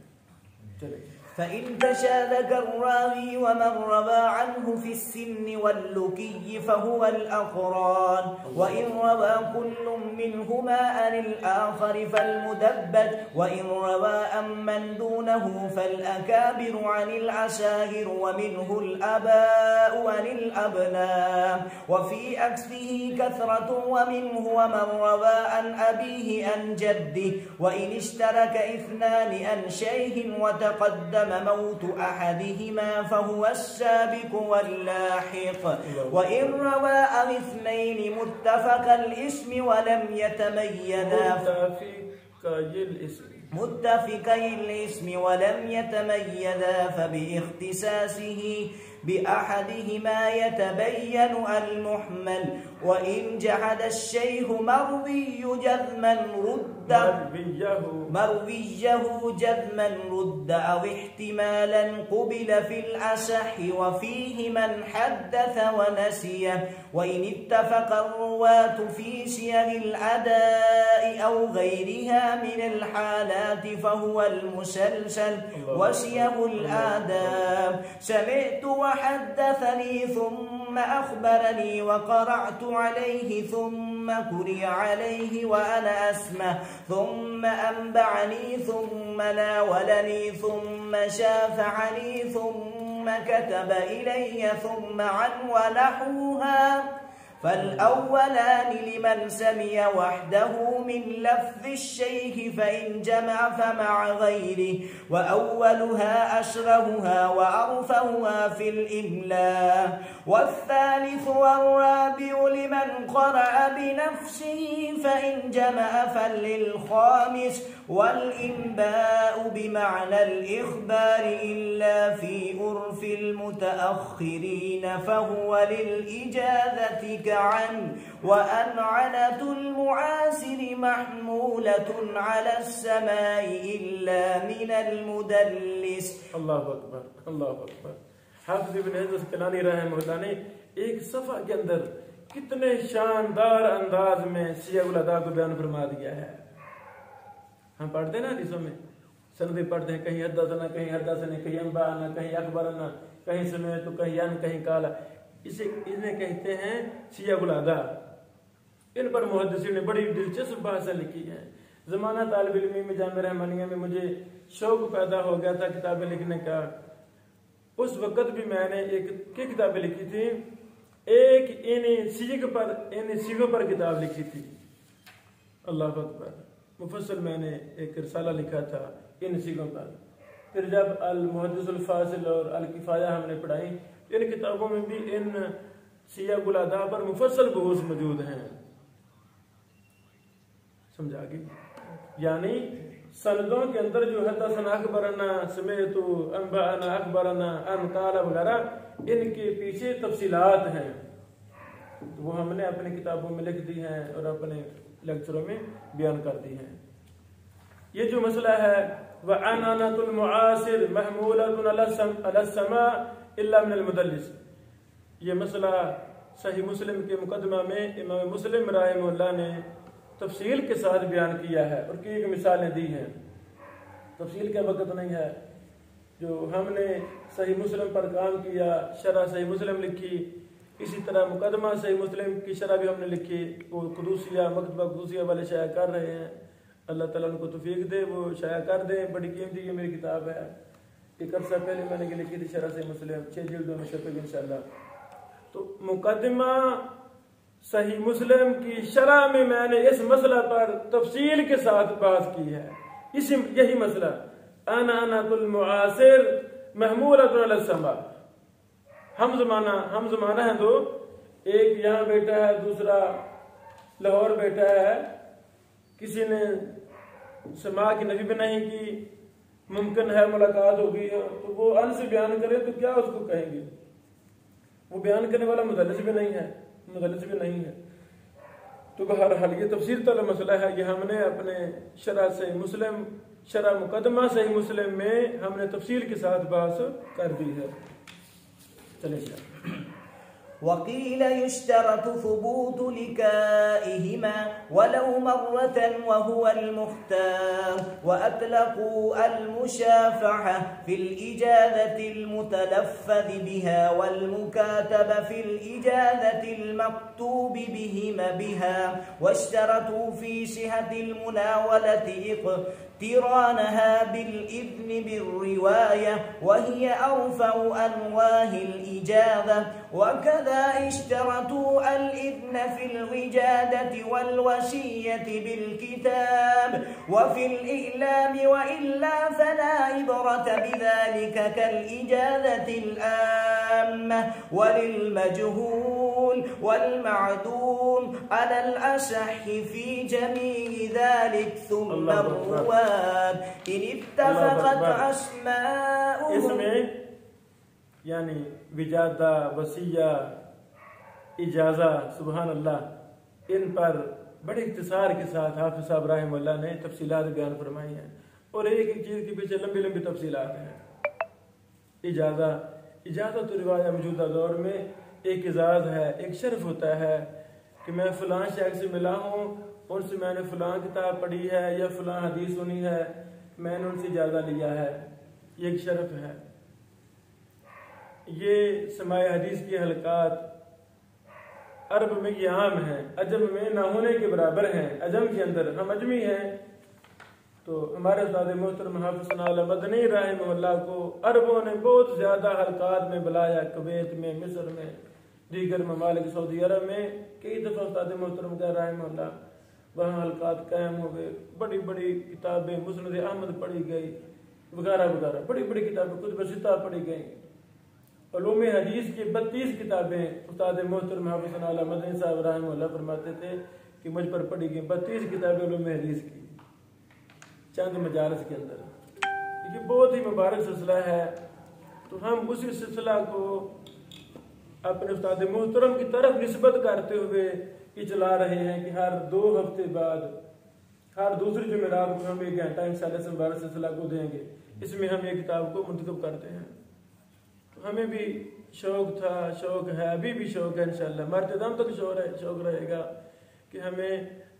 چلیں. فإن تشابك الراوي ومن روى عنه في السن واللكي فهو الأقران، وإن روى كل منهما عن الآخر فالمدبج، وإن روى عمن دونه فالأكابر عن العشائر، ومنه الآباء عن الأبناء، وفي عكسه كثرة، ومنه ومن روى عن أبيه عن جده، وإن اشترك اثنان عن شيخ وتقدم موت أحدهما فهو السابق واللاحق، وإن روى عن اثنين متفق الاسم ولم يتميزا فباختصاصه بأحدهما يتبين المحمل، وإن جحد الشيخ مرويه جذما رد أو احتمالا قبل في الأصح، وفيه من حدث ونسيه، وإن اتفق الرواة في صيغ الأداء أو غيرها من الحالات فهو المسلسل. وصيغ الآداب سمعت وحدثني ثم أخبرني وقرأت عليه ثم قرئ عليه وأنا أسمع ثم أنبعني ثم ناولني ثم شافعني ثم كتب إلي ثم عن ونحوها. فالأولان لمن سمع وحده من لفظ الشيخ فإن جمع فمع غيره، وأولها أشرهها وأرفعها في الإملاء، والثالث والرابع لمن قرأ بنفسه فإن جمع فللخامس، والإنباء بمعنى الإخبار إلا في عرف المتأخرين فهو للإجازة كعن، وأنعنة المعاصر محمولة على السماء إلا من المدلس. اللہ اکبر اللہ اکبر. حافظ ابن حجر اسقلانی رحمہ اللہ نے ایک صفحہ کے اندر کتنے شاندار انداز میں سیغ الادا کو بیان فرما دیا ہے. ہم پڑھتے ہیں نا حدیثوں میں سندیں پڑھتے ہیں، کہیں حدثنا کہیں حدثنا کہیں انبانا کہیں اخبرنا کہیں سمعت کہیں ان کہیں قال. انہیں کہتے ہیں سیغ الادا. ان پر محدثین نے بڑی دلچسپ بحثیں لکھی ہیں. زمانہ طالب علمی میں جامعہ رحمانیہ میں مجھے شوق پیدا ہو گیا تھا کتابیں لکھنے کا. اس وقت بھی میں نے ایک کتابیں لکھی تھی، ایک انہیں سیغوں پر کتاب لکھی تھی. اللہ اکبر. مفصل میں نے ایک رسالہ لکھا تھا ان سیغوں پر. پھر جب المحدث الفاضل اور الکفایہ ہم نے پڑھائی، ان کتابوں میں بھی ان سیغ الادا پر مفصل بحوث موجود ہیں. سمجھا گئی؟ یعنی سندوں کے اندر جو حدثنا اخبرنا سمعت انبانا اخبرنا ان قال وغیرہ، ان کے پیچھے تفصیلات ہیں، وہ ہم نے اپنی کتابوں میں لکھ دی ہیں اور اپنے لیکچروں میں بیان کر دی ہیں. یہ جو مسئلہ ہے وعنانۃ المعاصر محمولۃ علی السماء الا من المدلس، یہ مسئلہ صحیح مسلم کے مقدمہ میں امام مسلم رحمہ اللہ نے تفصیل کے ساتھ بیان کیا ہے اور کی ایک مثالیں دی ہیں. تفصیل کا وقت نہیں ہے، جو ہم نے صحیح مسلم پر کام کیا، شرح صحیح مسلم لکھی، اسی طرح مقدمہ صحیح مسلم کی شرح بھی ہم نے لکھی، وہ قدوسیہ مکتبہ قدوسیہ والے شائع کر رہے ہیں، اللہ تعالیٰ ان کو توفیق دے، وہ شائع کر دیں، بڑی قیمتی یہ میری کتاب ہے، ایک عرصہ پہلے میں نے لکھی تھی شرح صحیح مسلم، 6 جلدوں میں چھپے گی انشاءاللہ۔ تو مقدمہ صحیح مسلم کی شرح میں نے اس مسئلہ پر تفصیل کے ساتھ بات کی ہے، یہی مسئلہ انانۃ المعاصر محمولۃ علی السماء، ہم زمانہ ہے دو، ایک یہاں بیٹھا ہے، دوسرا لاہور بیٹھا ہے، کسی نے سماع کی نفی بھی نہیں کی، ممکن ہے ملاقات ہوگی تو وہ ان سے بیان کرے تو کیا اس کو کہیں گے؟ وہ بیان کرنے والا مدلس بھی نہیں ہے، تو بہرحال یہ تفصیل طلب مسئلہ ہے، یہ ہم نے اپنے شرح صحیح مسلم، شرح مقدمہ صحیح مسلم میں ہم نے تفصیل کے ساتھ بحث کر دی ہے۔ چلیں وقيل يشترط ثبوت لكائهما ولو مرة وهو المختار، وأطلقوا المشافعة في الإجازة المتلفظ بها والمكاتبة في الإجازة المكتوب بها، واشترطوا في صحة المناولة اقترانها بالإذن بالرواية وهي أرفع أنواع الإجازة، وكذا اشترطوا الإذن في الوجادة والوصية بالكتاب وفي الإعلام، وإلا فلا عبرة بذلك كالإجازة العامة وللمجهول والمعدوم على الأصح في جميع ذلك، ثم الرواد إن اتفقت أسماؤهم، اس میں یعنی وجادہ، وصیہ، اجازہ، سبحان اللہ، ان پر بڑے اختصار کے ساتھ حافظ صاحب رحمہ اللہ نے تفصیلات بیان فرمائی ہیں، اور ایک چیز کے پیچھے لمبی لمبی تفصیلات ہیں۔ اجازہ تو روایہ موجودہ دور میں ایک اعزاز ہے، ایک شرف ہوتا ہے کہ میں فلاں شخص سے ملا ہوں، ان سے میں نے فلاں کتاب پڑھی ہے یا فلاں حدیث سنی ہے، میں نے ان سے اجازہ لیا ہے، یہ ایک شرف ہے۔ یہ سماع حدیث کی حلقات عرب میں یہ عام ہیں، عجم میں نہ ہونے کے برابر ہیں، عجم کے اندر ہم عجمی ہیں، تو ہمارے استاد محترم حافظ ثناء اللہ مدنی رحمہ اللہ کو عربوں نے بہت زیادہ حلقات میں بلایا، کویت میں، مصر میں، دیگر ممالک سعودی عرب میں کئی دفعہ استاد محترم کا رحمہ اللہ وہاں حلقات قائم ہو گئے، بڑی بڑی کتابیں مسند احمد پڑھی گئی وغیرہ وغیرہ، بڑی بڑی کتابیں کتب ستہ پڑھی گئیں، علوم حدیث کی 32 کتابیں استاد محترم حافظ ثناء اللہ مدنی صاحب رحمہ اللہ فرماتے تھے کہ مجھ پر پڑھی گئی 32 کتابیں علوم حدیث کی چند مجالس کے اندر۔ یہ بہت ہی مبارک سلسلہ ہے، تو ہم اسی سلسلہ کو اپنے استاد محترم کی طرف نسبت کرتے ہوئے یہ چلا رہے ہیں کہ ہر 2 ہفتے بعد ہر دوسری جمعرات کو ہم 1 گھنٹہ انشاءاللہ اس مبارک سلسلہ کو دیں گے، اس میں ہم یہ کتاب کو منتخب کرتے ہیں۔ تو ہمیں بھی شوق تھا، شوق ہے، ابھی بھی شوق ہے، انشاءاللہ مرتے دم تک شوق رہے گا کہ ہمیں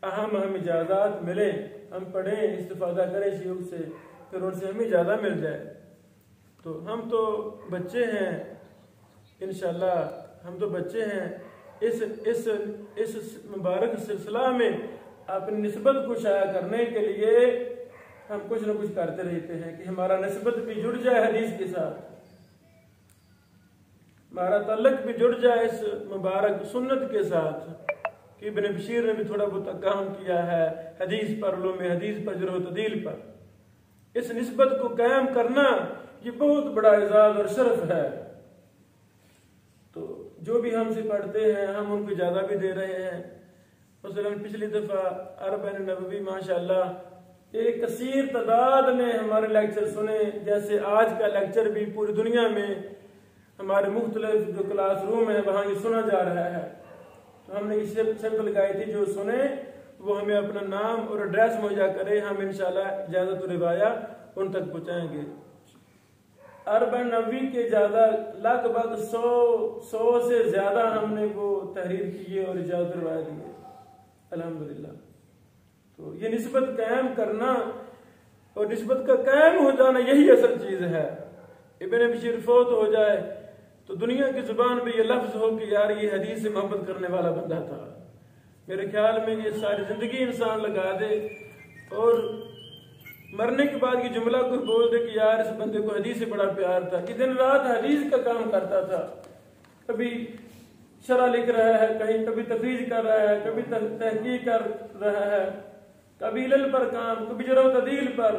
اہم اجازات ملیں، ہم پڑھیں، استفادہ کریں شیوخ سے، پھر ان سے ہمیں زیادہ مل جائے۔ تو ہم تو بچے ہیں، انشاءاللہ ہم تو بچے ہیں، اس مبارک سلسلہ میں اپنی نسبت کو شائع کرنے کے لیے ہم کچھ نہ کچھ کرتے رہتے ہیں کہ ہمارا نسبت بھی جڑ جائے حدیث کے ساتھ، ہمارا تعلق بھی جڑ جائے اس مبارک سنت کے ساتھ، کہ ابن بشیر نے بھی تھوڑا بہت کام کیا ہے حدیث پر، علوم حدیث پر، جرح و تعدیل پر۔ اس نسبت کو قائم کرنا یہ بہت بڑا اعزاز اور شرف ہے۔ تو جو بھی ہم سے پڑھتے ہیں ہم ان کو اجازہ بھی دے رہے ہیں۔ مثلا پچھلی دفعہ اربعین نبوی ماشاءاللہ ایک کثیر تعداد نے ہمارے لیکچر سنے، جیسے آج کا لیکچر بھی پوری دنیا میں ہمارے مختلف جو کلاس روم ہیں وہاں یہ سنا جا رہا ہے۔ تو ہم نے اس شرط لگائی تھی جو سنے وہ ہمیں اپنا نام اور ایڈریس مہیا کرے، ہم انشاءاللہ اجازت و روایہ ان تک پہنچائیں گے۔ اربعین نبوی کے زیادہ لگ بھگ 100 سے زیادہ ہم نے وہ تحریر کیے اور اجازت روایہ دیے الحمدللہ۔ تو یہ نسبت قائم کرنا اور نسبت کا قائم ہو جانا یہی اصل چیز ہے۔ ابن بشیر فوت ہو جائے تو دنیا کی زبان پہ یہ لفظ ہو کہ یار یہ حدیث سے محبت کرنے والا بندہ تھا. میرے خیال میں یہ ساری زندگی انسان لگا دے اور مرنے کے بعد یہ جملہ کوئی بول دے کہ یار اس بندے کو حدیث سے بڑا پیار تھا کہ دن رات حدیث کا کام کرتا تھا. کبھی شرح لکھ رہا ہے, کہیں کبھی تفریج کر رہا ہے, کبھی تحقیق کر رہا ہے, کبھی علل پر کام, کبھی جرح و تعدیل پر.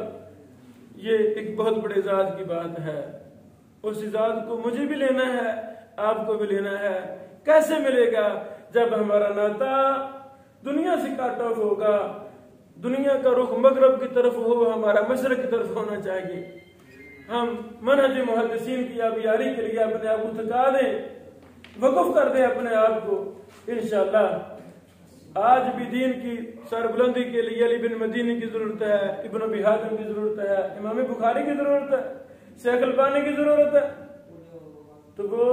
یہ ایک بہت بڑے ذات کی بات ہے. اس ذات کو مجھے بھی لینا ہے, آپ کو بھی لینا ہے. کیسے ملے گا؟ جب ہمارا ناتا دنیا سے کاٹ آف ہوگا, دنیا کا رخ مغرب کی طرف ہو, ہمارا مشرق کی طرف ہونا چاہیے. ہم منہج محدثین کی آبیاری کے لیے اپنے آپ کو تھکا دیں, وقف کر دیں اپنے آپ کو. انشاءاللہ آج بھی دین کی سربلندی کے لیے علی بن مدینی کی ضرورت ہے, ابن ابی حاتم کی ضرورت ہے, امام بخاری کی ضرورت ہے, شیخ البانی کی ضرورت ہے. تو وہ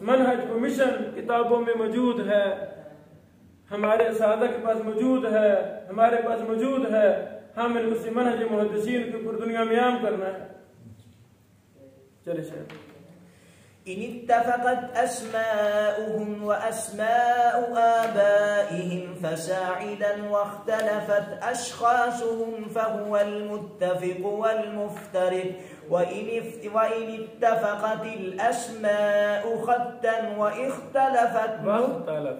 منہج و مشن کتابوں میں موجود ہے, ہمارے اساتذہ کے پاس موجود ہے, ہمارے پاس موجود ہے. ہمیں اسی منہج محدثین کے اوپر دنیا میں عام کرنا ہے. چلے شاید إن اتفقت أسماؤهم وأسماء آبائهم فساعدا واختلفت أشخاصهم فهو المتفق والمفترق وإن اتفقت الأسماء خطا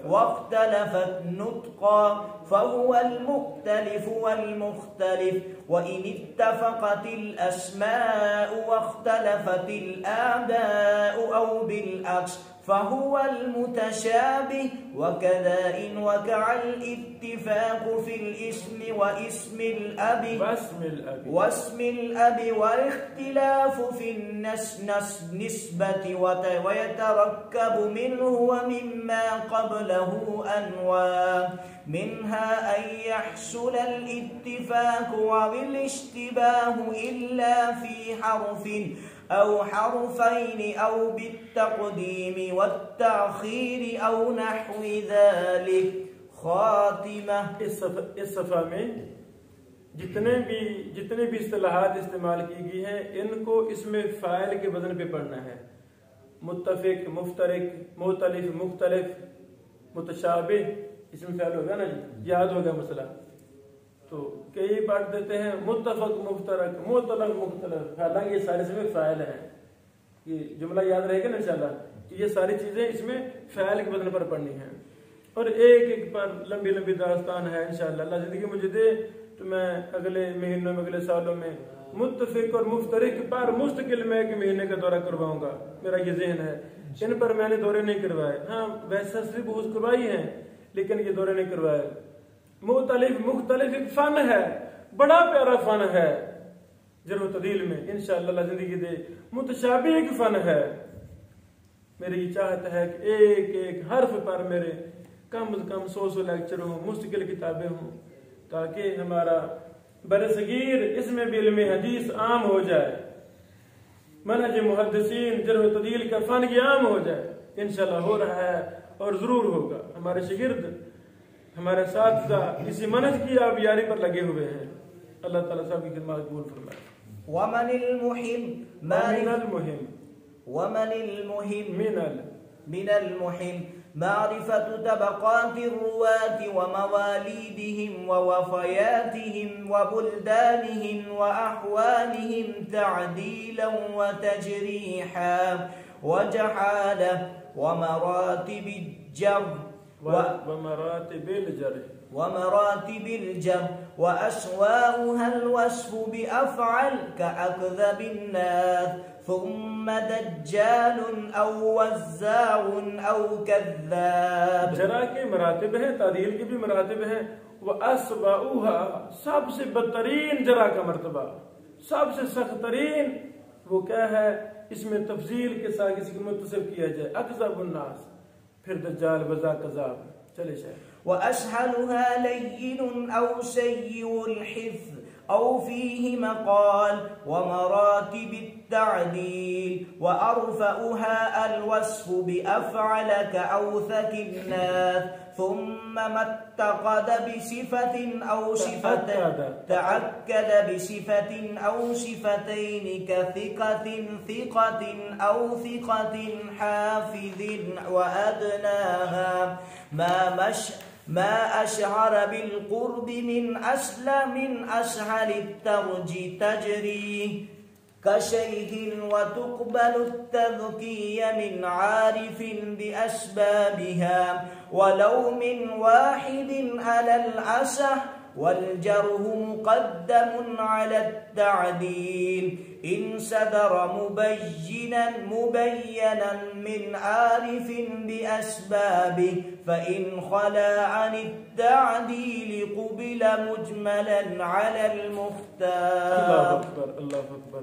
واختلفت نطقا فهو المختلف والمختلف وإن اتفقت الأسماء واختلفت الآباء أو بالعكس فهو المتشابه وكذا إن وقع الاتفاق في الاسم واسم الأب والاختلاف في النسبة ويتركب منه ومما قبله أنواع منها أن يحصل الاتفاق والاشتباه إلا في حرف أو حرفين أو بالتقديم والتأخير أو نحو ذلك. خاتمہ. اس صفحہ میں جتنے بھی اصطلاحات استعمال کی گئی ہیں ان کو اس میں فاعل کے وزن پہ پڑھنا ہے. متفق, مفترق, مختلف, مختلف, متشابہ, اس میں فعل ہوگا نا جی, یاد ہوگا مسئلہ. تو کئی پڑھ دیتے ہیں متفق, مفترق, مختلف, مختلف, حالانکہ یہ سارے اس میں فاعل ہیں. یہ جملہ یاد رہے گا نا انشاءاللہ. یہ ساری چیزیں اس میں فعل کے وزن پر پڑھنی ہیں اور ایک ایک پر لمبی لمبی داستان ہے. انشاءاللہ اللہ زندگی مجھے دے تو میں اگلے مہینوں میں, اگلے سالوں میں متفق اور مفترق پر مستقل میں ایک مہینے کا دورہ کرواؤں گا. میرا یہ ذہن ہے. ان پر میں نے دورے نہیں کروائے. ہاں ویسا صرف بحث کروائی ہیں لیکن یہ دورے نہیں کروائے. مختلف مختلف ایک فن ہے, بڑا پیارا فن ہے جرح و تعدیل میں. انشاءاللہ اللہ زندگی دے. متشابہ ایک فن ہے. میری یہ چاہت ہے کہ ایک ایک حرف پر میرے کم از کم 100 لیکچر ہوں, مستقل کتابیں ہوں, تاکہ ہمارا برصغیر اس میں بھی علم حدیث عام ہو جائے, منہج محدثین جرح و تعدیل کا فن یہ عام ہو جائے. انشاءاللہ ہو رہا ہے اور ضرور ہوگا. ہمارے شاگرد, ہمارے اساتذہ اسی منہج کی آبیاری پر لگے ہوئے ہیں. اللہ تعالیٰ سب کی خدمات قبول فرمائے. من المهم معرفة طبقات الرواة ومواليدهم ووفياتهم وبلدانهم وأحوالهم تعديلا وتجريحا وجحالا ومراتب الجر وأسواؤها الوصف بأفعل كأكذب الناس ثم دجال أو وزاع أو كذاب. جرا کے مراتب ہیں, تعدیل کے بھی مراتب ہیں. وأسوأها سب سے بدترین جرا کا مرتبہ, سب سے سخت ترین وہ کیا ہے, اس میں تفضیل کے ساتھ کسی کو متصف کیا جائے. اکذب الناس, پھر دجال, وزا, کذاب. چلے شاید. وأسهلها لين أو سيء الحفظ أو فيه مقال ومراتب التعديل وأرفعها الوصف بأفعل كأوثق الناس ثم ما اتقد بصفة أو تأكد بصفة أو صفتين كثقة ثقة أو ثقة حافظ وأدناها ما أشعر بالقرب من أسهل الترج تجري كشيخ وتقبل التذكية من عارف بأسبابها ولو من واحد على الأصح والجرح مقدم على التعديل إن صدر مبينا من عارف بأسبابه فإن خلا عن التعديل قبل مجملا على المختار. الله أكبر الله أكبر.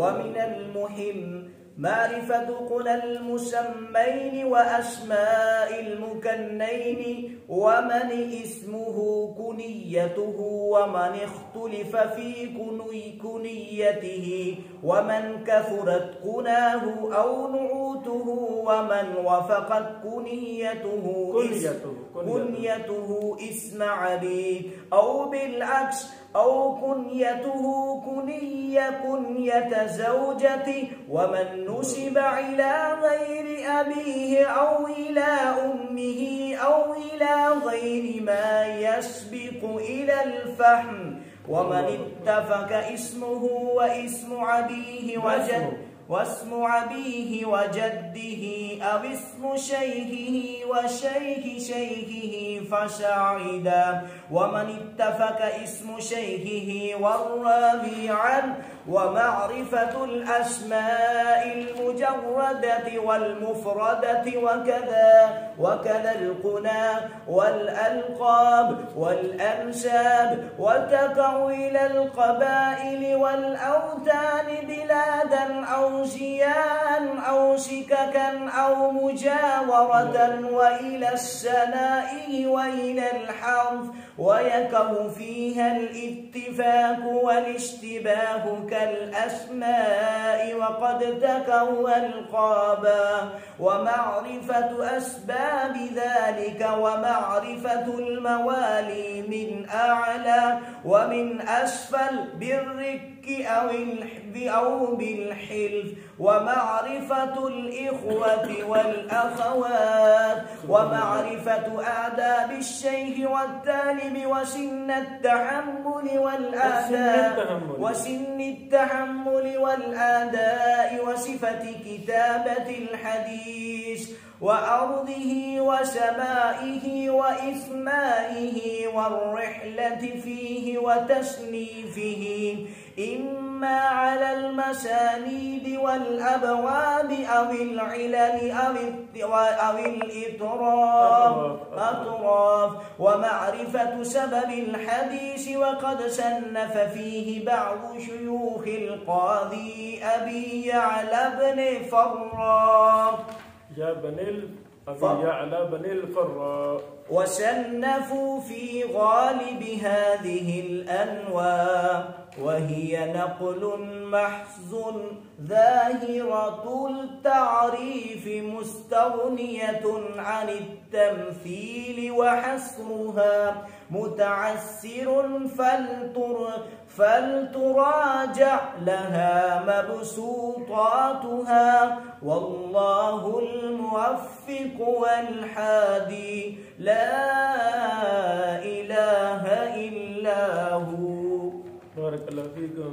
ومن المهم معرفة قنى المسمين وأسماء المكنين ومن اسمه كنيته ومن اختلف في كنيته ومن كثرت قناه أو نعوته ومن وفقت كنيته اسم علي أو بالعكس أو كنيته كنية زوجته ومن نسب إلى غير أبيه أو إلى أمه أو إلى غير ما يسبق إلى الفهم ومن اتفق اسمه واسم أبيه وجده أو اسم شيخه وشيخ شيخه فساعدا ومن اتفق اسم شيخه والراوي عنه ومعرفة الأسماء المجردة والمفردة وكذا القنى والألقاب والأنساب وتكوين القبائل والأوثان بلادا أو زيان أو سككا أو مجاورة وإلى السناء وإلى الحرف ويكون فيها الاتفاق والاشتباه كالأسماء وقد تكون القابا ومعرفة أسباب ذلك ومعرفة الموالي من أعلى ومن أسفل بالرك أو بالحلف ومعرفة الإخوة والأخوات ومعرفة آداب الشيخ والتالب وسن التحمل والآداء وصفة كتابة الحديث وأرضه وسمائه وإسمائه والرحلة فيه وتصنيفه إما على المسانيد والأبواب أو العلل أو الأطراف ومعرفة سبب الحديث وقد صنف فيه بعض شيوخ القاضي أبي يعلى بن فراء وصنفوا في غالب هذه الأنواع وهي نقل محض ظاهرة التعريف مستغنية عن التمثيل وحصرها متعسر فلتراجع لها مبسوطاتها والله الموفق والحادي لا إله إلا هو. بارك الله فيكم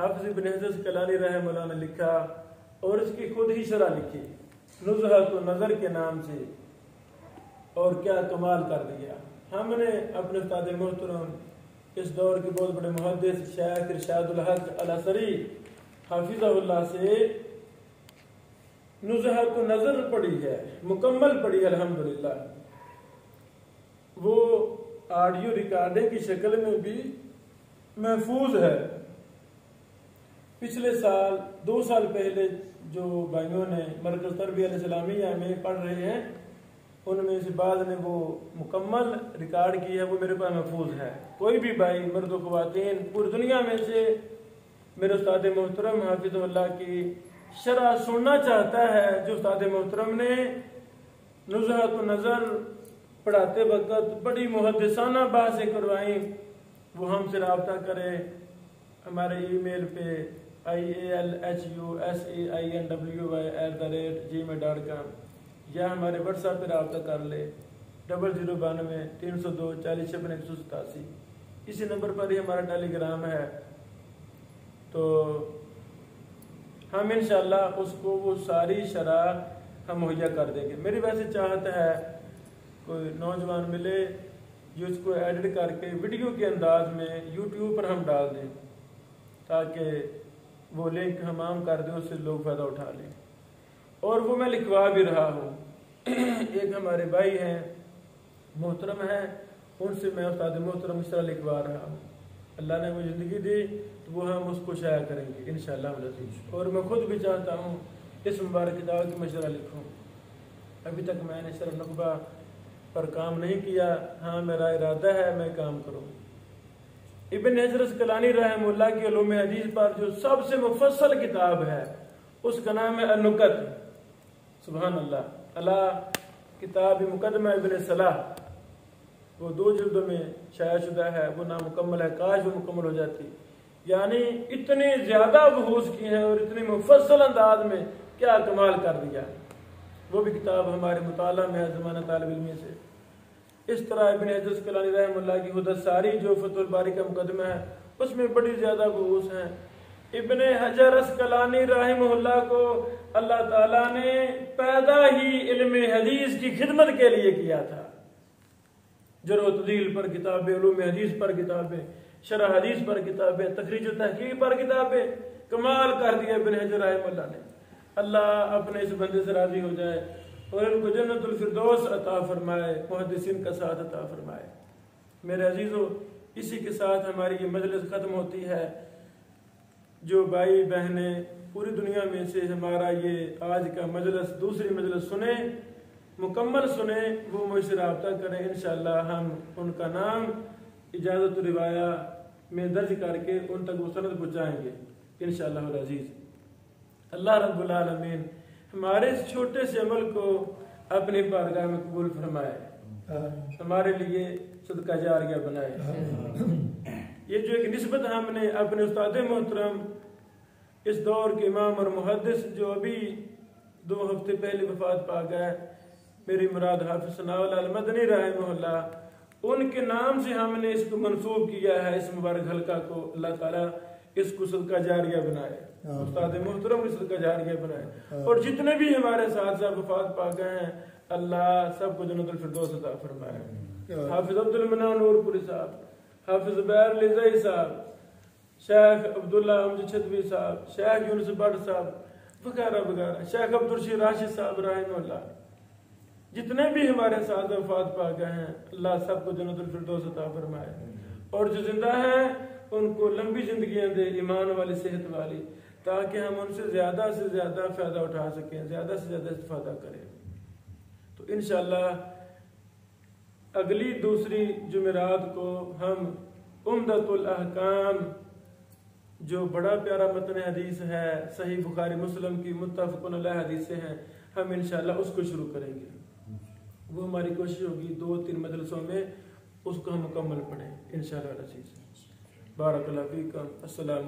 حافظ ابن حجر اسقلانی رحمہ اللہ نے لکھا اور اس کی خود ہی شرح لکھی نزہۃ النظر کے نام سے، اور کیا کمال کر دیا۔ ہم نے اپنے استاد محترم اس دور کے بہت بڑے محدث شیخ ارشاد الحق الاسری حافظہ اللہ سے نزہۃ النظر پڑھی ہے، مکمل پڑھی ہے الحمدللہ۔ وہ آڈیو ریکارڈنگ کی شکل میں بھی محفوظ ہے۔ پچھلے سال 2 سال پہلے جو بھائیوں نے مرکز تربیہ الاسلامیہ میں پڑھ رہے ہیں، ان میں سے بعض نے وہ مکمل ریکارڈ کی ہے، وہ میرے پاس محفوظ ہے۔ کوئی بھی بھائی مرد و خواتین پوری دنیا میں سے میرے استاد محترم حافظ اللہ کی شرح سننا چاہتا ہے، جو استاد محترم نے نزہۃ النظر پڑھاتے وقت بڑی محدثانہ بحثیں کروائیں، وہ ہم سے رابطہ کرے ہمارے ای میل پہ ialhusainwy@gmail.com یا ہمارے واٹس ایپ پہ رابطہ کر لے 0092 302 40 187۔ اسی نمبر پر ہی ہمارا ٹیلی گرام ہے، تو ہم انشاءاللہ اس کو وہ ساری شرح ہم مہیا کر دیں گے۔ میری ویسے چاہت ہے کوئی نوجوان ملے جو اس کو ایڈٹ کر کے ویڈیو کے انداز میں یوٹیوب پر ہم ڈال دیں، تاکہ وہ لنک ہم عام کر دیں، اس سے لوگ فائدہ اٹھا لیں۔ اور وہ میں لکھوا بھی رہا ہوں، ایک ہمارے بھائی ہیں محترم ہیں، ان سے میں استاد محترم اس طرح لکھوا رہا ہوں۔ اللہ نے مجھے زندگی دی تو وہ ہم اس کو شائع کریں گے انشاءاللہ العزیز۔ اور میں خود بھی چاہتا ہوں اس مبارک کتاب کی مشورہ لکھوں۔ ابھی تک میں نے شرح نقبہ پر کام نہیں کیا، ہاں میرا ارادہ ہے میں کام کروں۔ ابن حجر اسقلانی رحمہ اللہ کی علوم حدیث پر جو سب سے مفصل کتاب ہے اس کا نام ہے النکت۔ سبحان اللہ، اللہ کتاب مقدمہ ابن صلاح، وہ 2 جلدوں میں شائع شدہ ہے، وہ نامکمل ہے، کاش وہ مکمل ہو جاتی۔ یعنی اتنے زیادہ بحوث کی ہیں اور اتنے مفصل انداز میں، کیا کمال کر دیا۔ وہ بھی کتاب ہمارے مطالعہ میں ہے زمانہ طالب علمی سے۔ اس طرح ابن حجر اسقلانی رحمہ اللہ کی حدث ساری جو فتح الباری کا مقدمہ ہے، اس میں بڑی زیادہ بحوث ہیں۔ ابن حجر اسقلانی رحمہ اللہ کو اللہ تعالیٰ نے پیدا ہی علم حدیث کی خدمت کے لیے کیا تھا۔ جرح و تعدیل پر کتابیں، علوم حدیث پر کتابیں، شرح حدیث پر کتابیں، تخریج و تحقیق پر کتابیں، کمال کر دیا ابن حجر رحمہ اللہ نے۔ اللہ اپنے اس بندے سے راضی ہو جائے اور ان کو جنت الفردوس عطا فرمائے، محدثین کا ساتھ عطا فرمائے۔ میرے عزیزو، اسی کے ساتھ ہماری یہ مجلس ختم ہوتی ہے۔ جو بھائی بہنیں پوری دنیا میں سے ہمارا یہ آج کا مجلس، دوسری مجلس سنیں، مکمل سنیں، وہ مجھ سے رابطہ کریں، انشاءاللہ ہم ان کا نام اجازت الروایہ میں درج کر کے ان تک وہ سند پہنچائیں گے انشاءاللہ العزیز۔ اللہ رب العالمین ہمارے اس چھوٹے سے عمل کو اپنی بارگاہ میں قبول فرمائے، ہمارے لیے صدقہ جاریہ بنائے۔ یہ جو ایک نسبت ہم نے اپنے استاد محترم اس دور کے امام اور محدث جو ابھی 2 ہفتے پہلے وفات پا گئے، میری مراد حافظ ثناء اللہ المدنی رحمہ اللہ، ان کے نام سے ہم نے اس کو منسوب کیا ہے، اس مبارک حلقہ کو۔ اللہ تعالیٰ اس کو صدقہ جاریہ بنائے، استاد محترم اس صدقہ جاریہ بنائے، اور جتنے بھی ہمارے ساتھ وفات پا گئے ہیں اللہ سب کو جنت الفردوس عطا فرمائے۔ حافظ عبد المنان نور پوری صاحب، حافظ زبیر لزئی صاحب، شیخ عبداللہ امجد چھتوی صاحب، شیخ یونس بٹ صاحب وغیرہ وغیرہ، شیخ عبدالرشید راشد صاحب رحمہ اللہ، جتنے بھی ہمارے ساتھ وفات پا گئے ہیں اللہ سب کو جنت الفردوس عطا فرمائے، اور جو زندہ ہیں ان کو لمبی زندگیاں دے، ایمان والی، صحت والی، تاکہ ہم ان سے زیادہ فائدہ اٹھا سکیں، زیادہ سے زیادہ استفادہ کریں۔ تو انشاءاللہ اگلی دوسری جمعرات کو ہم عمدۃ الاحکام جو بڑا پیارا متن حدیث ہے، صحیح بخاری مسلم کی متفق علیہ حدیثیں ہیں، ہم انشاءاللہ اس کو شروع کریں گے۔ وہ ہماری کوشش ہوگی 2-3 مجلسوں میں اس کو ہم مکمل پڑھیں انشاءاللہ العزیز۔ بارک اللہ فیکم۔ السلام